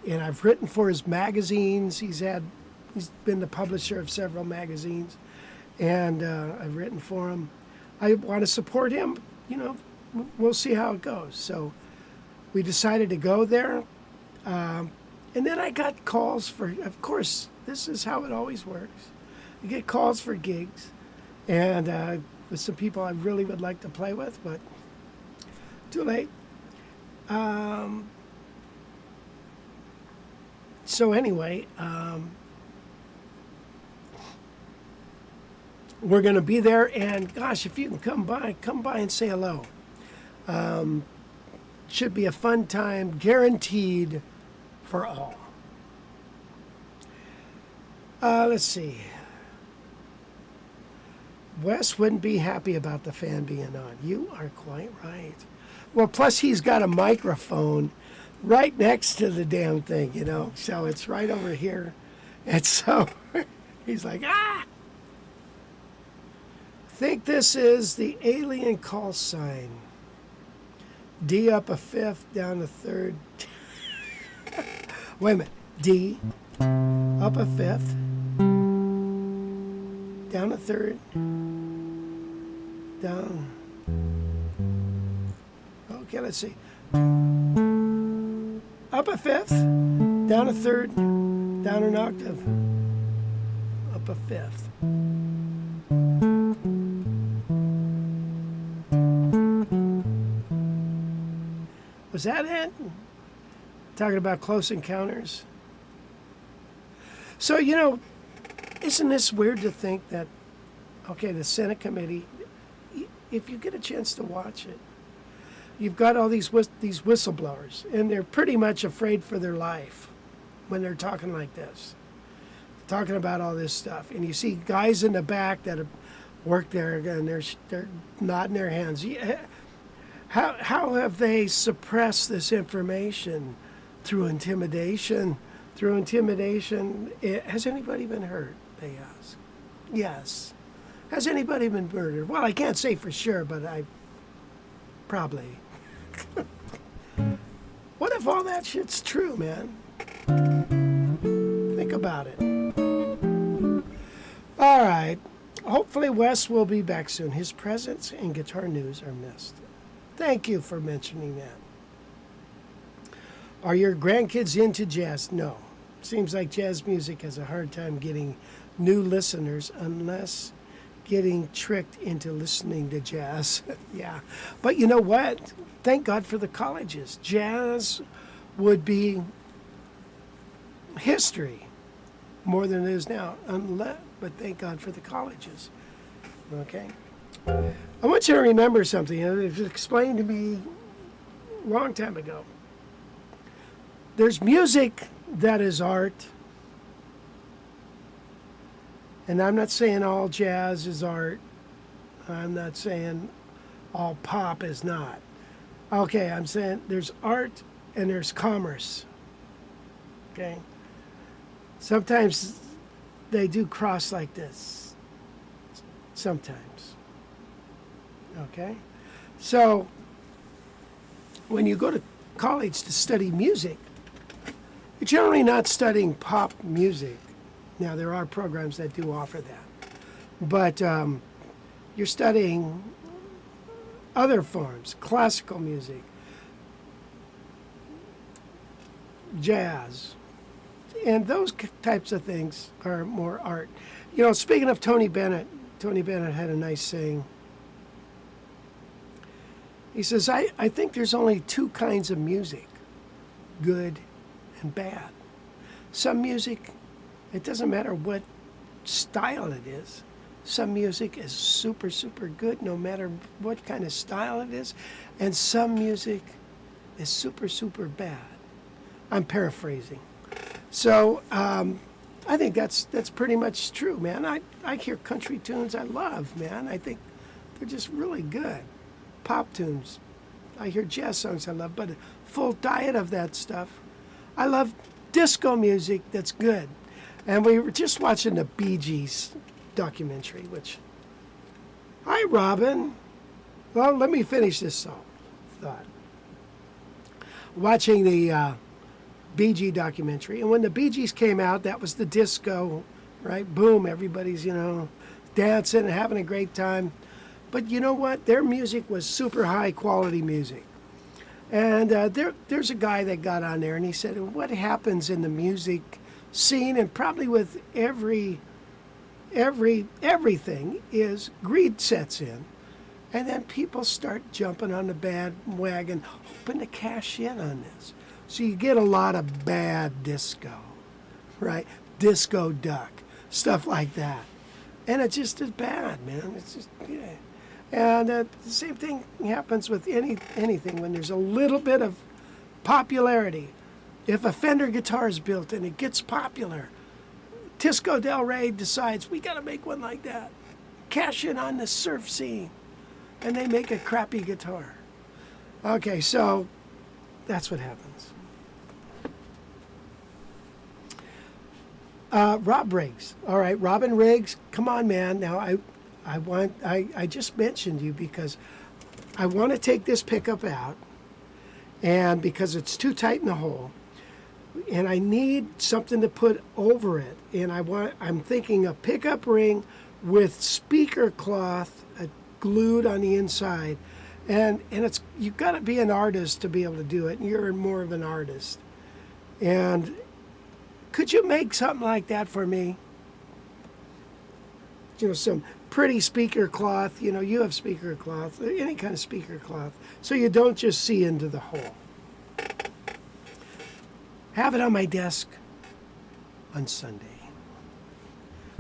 and I've written for his magazines. He's been the publisher of several magazines, and I've written for him. I want to support him. You know, we'll see how it goes. So we decided to go there. And then I got calls for, of course, this is how it always works. You get calls for gigs. And with some people I really would like to play with, but too late. So anyway, we're going to be there, and gosh, if you can come by and say hello. Should be a fun time, guaranteed for all. Let's see. Wes wouldn't be happy about the fan being on. You are quite right. Well, plus he's got a microphone right next to the damn thing, you know, so it's right over here. And so he's like, ah! I think this is the alien call sign. D up a fifth, down a third. Wait a minute. D up a fifth, down a third, down. Okay, let's see. Up a fifth, down a third, down an octave, up a fifth. Was that it? Talking about Close Encounters. So, you know, isn't this weird to think that, okay, the Senate committee, if you get a chance to watch it, you've got all these whistleblowers, and they're pretty much afraid for their life when they're talking like this, talking about all this stuff. And you see guys in the back that have worked there, and they're nodding their hands. How have they suppressed this information? Through intimidation. Through intimidation. Has anybody been hurt, they ask. Yes. Has anybody been murdered? Well, I can't say for sure, but I probably. What if all that shit's true, man? Think about it. All right. Hopefully Wes will be back soon. His presence and guitar news are missed. Thank you for mentioning that. Are your grandkids into jazz? No. Seems like jazz music has a hard time getting new listeners unless getting tricked into listening to jazz. Yeah. But you know what? Thank God for the colleges. Jazz would be history more than it is now. But thank God for the colleges. Okay? I want you to remember something. It was explained to me a long time ago. There's music that is art. And I'm not saying all jazz is art. I'm not saying all pop is not. Okay, I'm saying there's art and there's commerce. Okay? Sometimes they do cross like this. Sometimes. Okay? So, when you go to college to study music, you're generally not studying pop music. Now, there are programs that do offer that. But you're studying other forms, classical music, jazz, and those types of things are more art. You know, speaking of Tony Bennett had a nice saying. He says, I think there's only two kinds of music, good and bad. Some music, it doesn't matter what style it is. Some music is super, super good no matter what kind of style it is. And some music is super, super bad. I'm paraphrasing. So I think that's pretty much true, man. I hear country tunes I love, man. I think they're just really good. Pop tunes. I hear jazz songs I love, but a full diet of that stuff. I love disco music that's good. And we were just watching the Bee Gees documentary, which... Hi, Robin. Well, let me finish this thought. Watching the Bee Gees documentary, and when the Bee Gees came out, that was the disco, right? Boom, everybody's, you know, dancing and having a great time. But you know what? Their music was super high quality music. And there's a guy that got on there and he said, what happens in the music scene and probably with everything is greed sets in. And then people start jumping on the bandwagon, hoping to cash in on this. So you get a lot of bad disco, right? Disco duck, stuff like that. And it just is bad, man. It's just, yeah. And the same thing happens with anything when there's a little bit of popularity. If a Fender guitar is built and it gets popular, Tisco Del Rey decides, we got to make one like that. Cash in on the surf scene. And they make a crappy guitar. Okay, so that's what happens. Rob Riggs. All right, Robin Riggs, come on, man. Now, I just mentioned you because I want to take this pickup out, and because it's too tight in the hole, and I need something to put over it. And I'm thinking a pickup ring with speaker cloth glued on the inside, and it's, you've got to be an artist to be able to do it, and you're more of an artist. And could you make something like that for me? You know, some pretty speaker cloth. You know, you have speaker cloth, any kind of speaker cloth, so you don't just see into the hole. Have it on my desk on Sunday.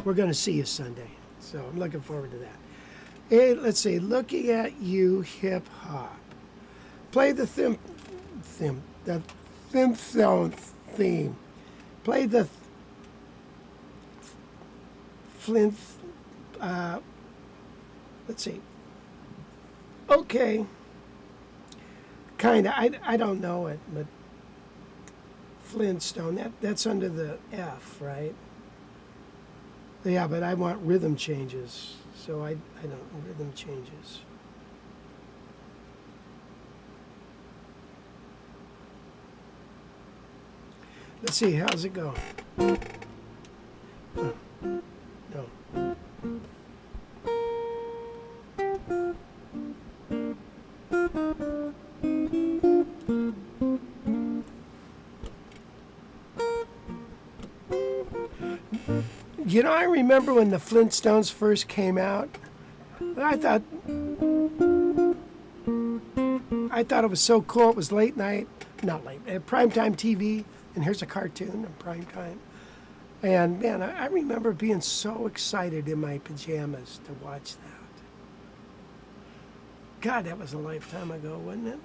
We're going to see you Sunday, so I'm looking forward to that. Hey, let's see, looking at you, hip hop. Play the theme. Play the Flint. Let's see. Okay. Kinda. I don't know it, but Flintstone. That's under the F, right? Yeah, but I want rhythm changes. So I don't rhythm changes. Let's see, how's it go? No. You know, I remember when the Flintstones first came out, I thought it was so cool. It was late night, not late, primetime TV, and here's a cartoon in primetime. And man, I remember being so excited in my pajamas to watch that. God, that was a lifetime ago, wasn't it?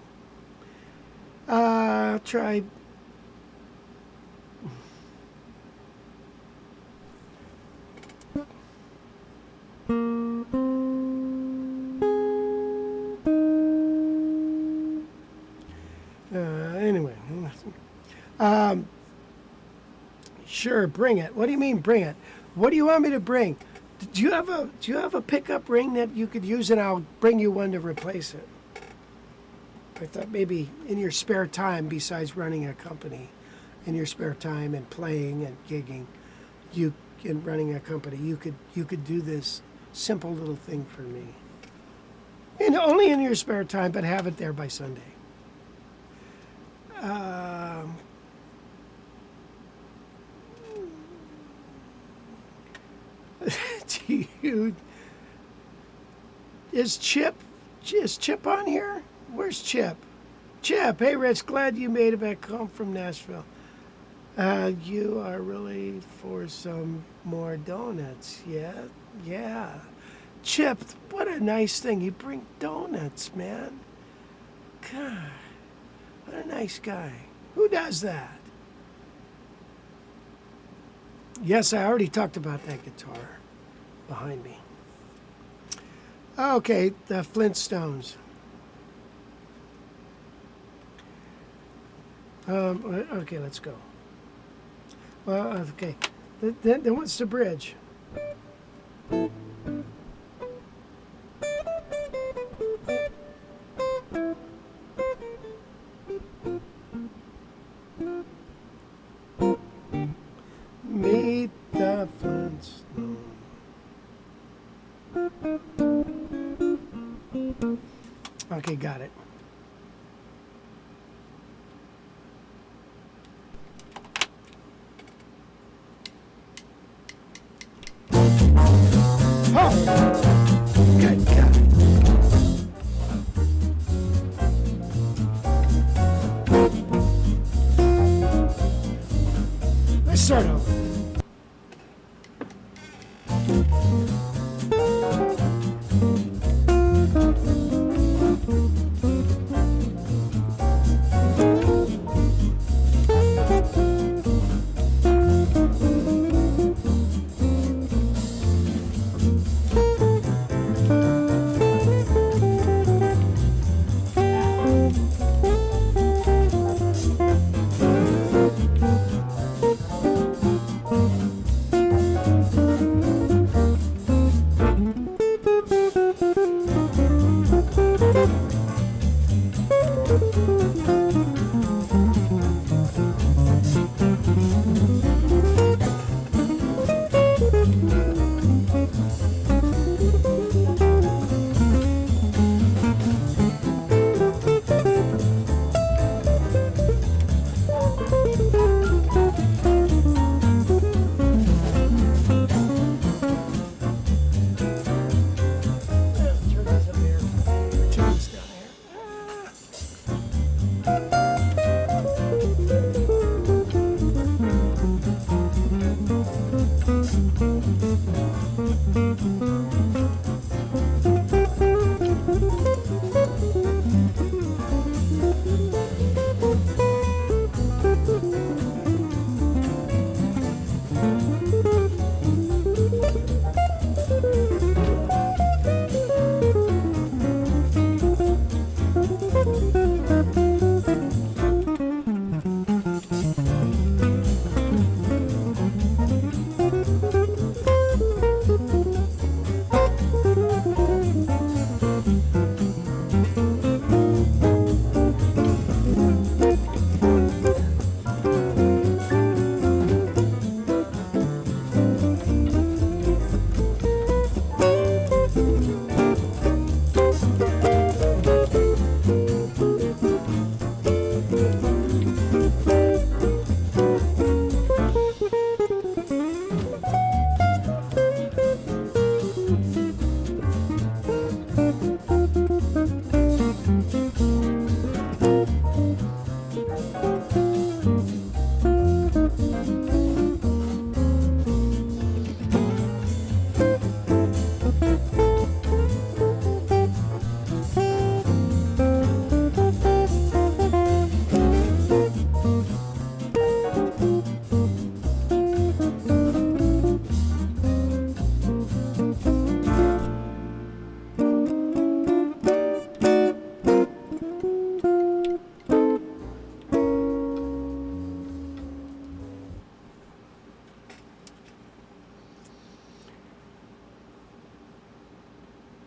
Tried. Anyway. Sure, bring it. What do you mean, bring it? What do you want me to bring? Do you have a pickup ring that you could use, and I'll bring you one to replace it? I thought maybe in your spare time, besides running a company, in your spare time and playing and gigging, and running a company, you could do this simple little thing for me. And only in your spare time, but have it there by Sunday. Is Chip on here? Where's Chip? Chip, hey Rich, glad you made it back home from Nashville. You are really for some more donuts, yeah. Chip, what a nice thing. You bring donuts, man. God, what a nice guy. Who does that? Yes, I already talked about that guitar behind me. Okay, the Flintstones. Okay, let's go. Well, okay. Then what's the bridge? Meet the Flintstones. Okay, got it. Oh! Good, got it. Let's start over.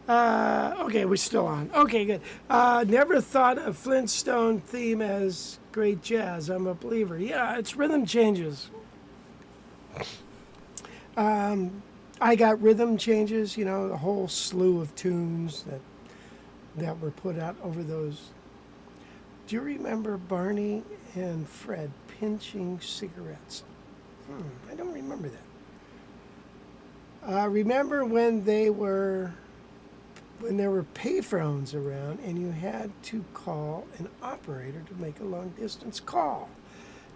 Okay, we're still on. Okay, good. Never thought of Flintstone theme as great jazz. I'm a believer. Yeah, it's rhythm changes. I got rhythm changes, you know, a whole slew of tunes that were put out over those. Do you remember Barney and Fred pinching cigarettes? I don't remember that. Remember when there were payphones around and you had to call an operator to make a long distance call?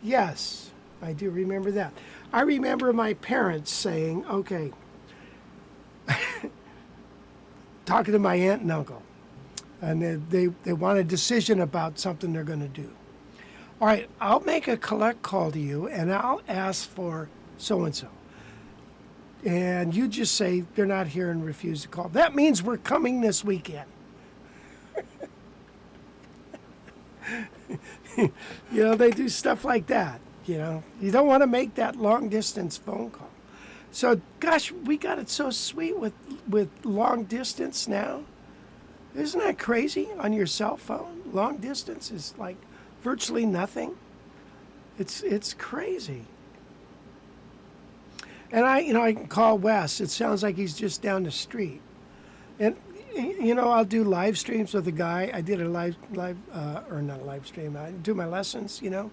Yes, I do remember that. I remember my parents saying, okay, talking to my aunt and uncle, and they want a decision about something they're going to do. All right, I'll make a collect call to you, and I'll ask for so-and-so. And you just say they're not here and refuse to call. That means we're coming this weekend. You know, they do stuff like that, you know. You don't want to make that long-distance phone call. So, gosh, we got it so sweet with long distance now. Isn't that crazy on your cell phone? Long distance is like virtually nothing. It's crazy. And I can call Wes. It sounds like he's just down the street. And, you know, I'll do live streams with a guy. I did a or not a live stream. I do my lessons, you know.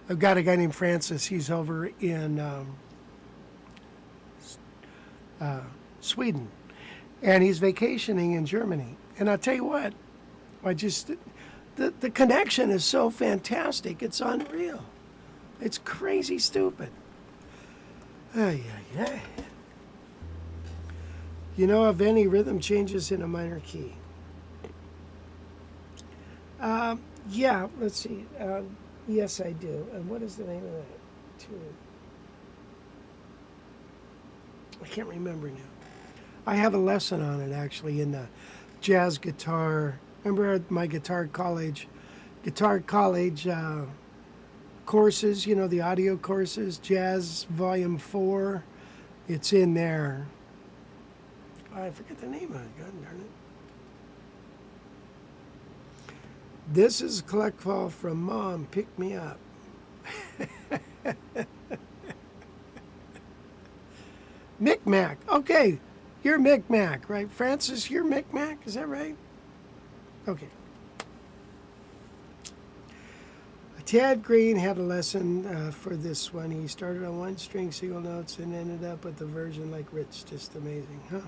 I've got a guy named Francis. He's over in Sweden. And he's vacationing in Germany. And I'll tell you what, the connection is so fantastic. It's unreal. It's crazy stupid. Ay, ay, ay. You know of any rhythm changes in a minor key? Yeah, let's see. Yes, I do. And what is the name of that tune? I can't remember now. I have a lesson on it actually in the jazz guitar. Remember my guitar college courses, you know, the audio courses, Jazz Volume 4. It's in there. I forget the name of it. God darn it. This is a collect call from Mom. Pick me up. Micmac. Okay. You're Micmac, right? Francis, you're Micmac. Is that right? Okay. Tad Green had a lesson for this one. He started on one string single notes and ended up with a version like Rich. Just amazing, huh?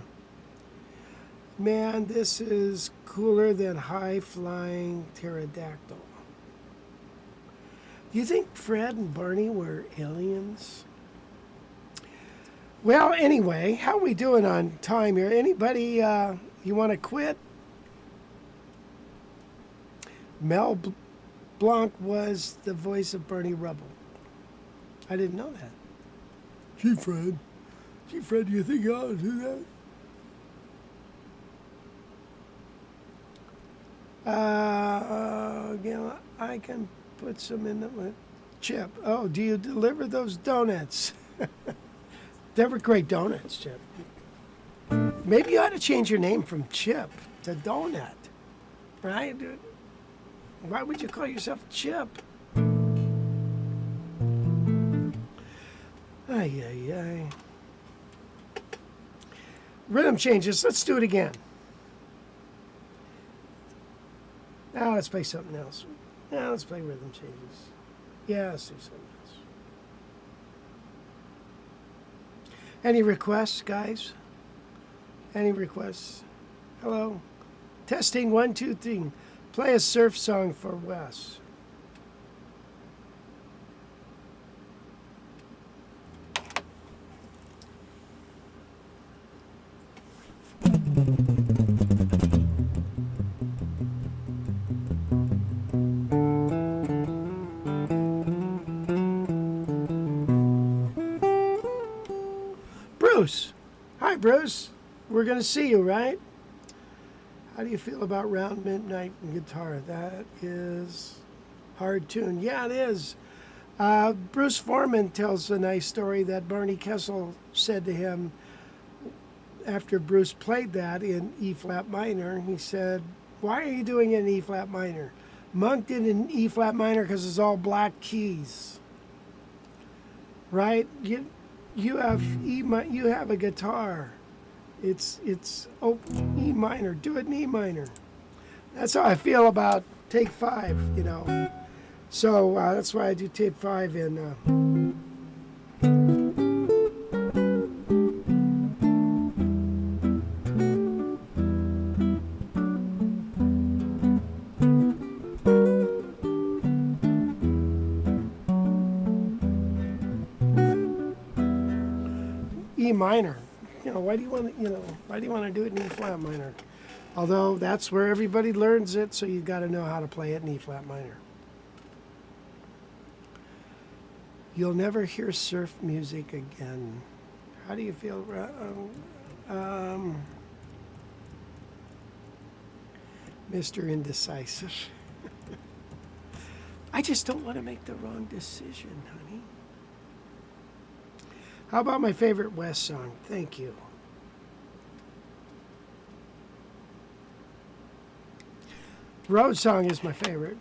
Man, this is cooler than high-flying pterodactyl. Do you think Fred and Barney were aliens? Well, anyway, how are we doing on time here? Anybody, you want to quit? Mel Blanc was the voice of Bernie Rubble. I didn't know that. Gee, Fred, do you think you ought to do that? Again, I can put some in the Chip. Oh, do you deliver those donuts? They were great donuts, Chip. Maybe you ought to change your name from Chip to Donut, right? Why would you call yourself Chip? Ay, ay, ay. Rhythm changes. Let's do it again. Now let's play something else. Now let's play rhythm changes. Yeah, let's do something else. Any requests, guys? Any requests? Hello? Testing 1, 2, 3. Play a surf song for Wes. Bruce. Hi, Bruce. We're going to see you, right? How do you feel about Round Midnight and guitar? That is hard tune. Yeah, it is. Bruce Foreman tells a nice story that Barney Kessel said to him, after Bruce played that in E flat minor, he said, "Why are you doing it in E flat minor?" Monk did it in E flat minor because it's all black keys, right? You have you have a guitar. It's E minor. Do it in E minor. That's how I feel about take 5, you know. So that's why I do take 5 in. E minor. You know, why do you want to, why do you want to do it in E flat minor? Although that's where everybody learns it, so you've got to know how to play it in E flat minor. You'll never hear surf music again. How do you feel? Mr. Indecisive. I just don't want to make the wrong decision, honey. How about my favorite WES song? Thank you. Road Song is my favorite.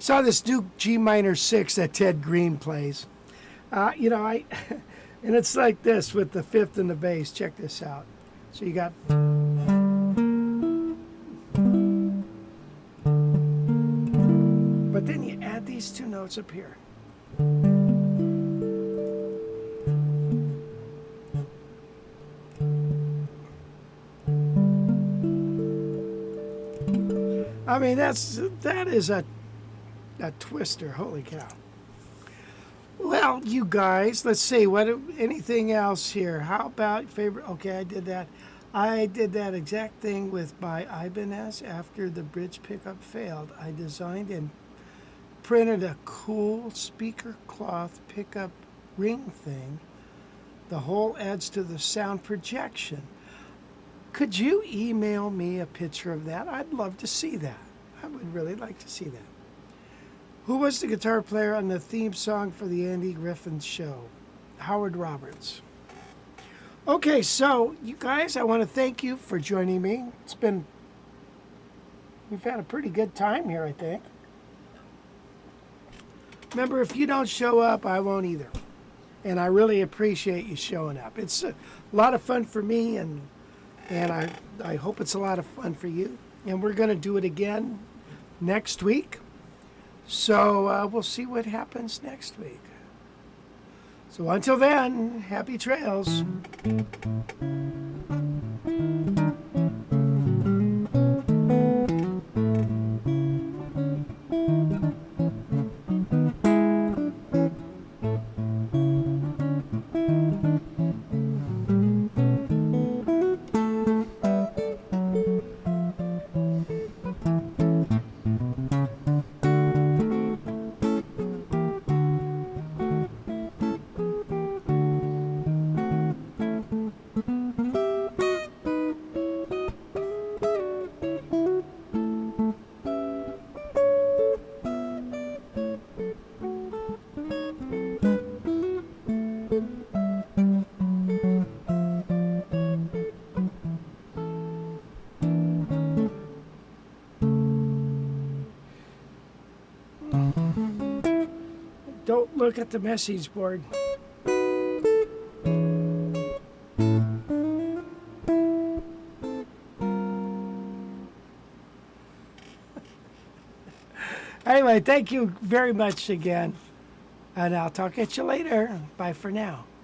saw this Duke G minor 6 that Ted Green plays. You know, and it's like this with the fifth and the bass. Check this out. So you got. But then you add these two notes up here. I mean, that is a twister. Holy cow. Well, you guys, let's see. Anything else here? How about favorite? Okay, I did that. I did that exact thing with my Ibanez after the bridge pickup failed. I designed and printed a cool speaker cloth pickup ring thing. The whole adds to the sound projection. Could you email me a picture of that? I'd love to see that. I would really like to see that. Who was the guitar player on the theme song for the Andy Griffith show? Howard Roberts. Okay, so you guys, I want to thank you for joining me. We've had a pretty good time here, I think. Remember, if you don't show up, I won't either. And I really appreciate you showing up. It's a lot of fun for me, and I hope it's a lot of fun for you. And we're going to do it again next week. So we'll see what happens next week. So until then, happy trails. Don't look at the message board. Anyway, thank you very much again. And I'll talk at you later. Bye for now.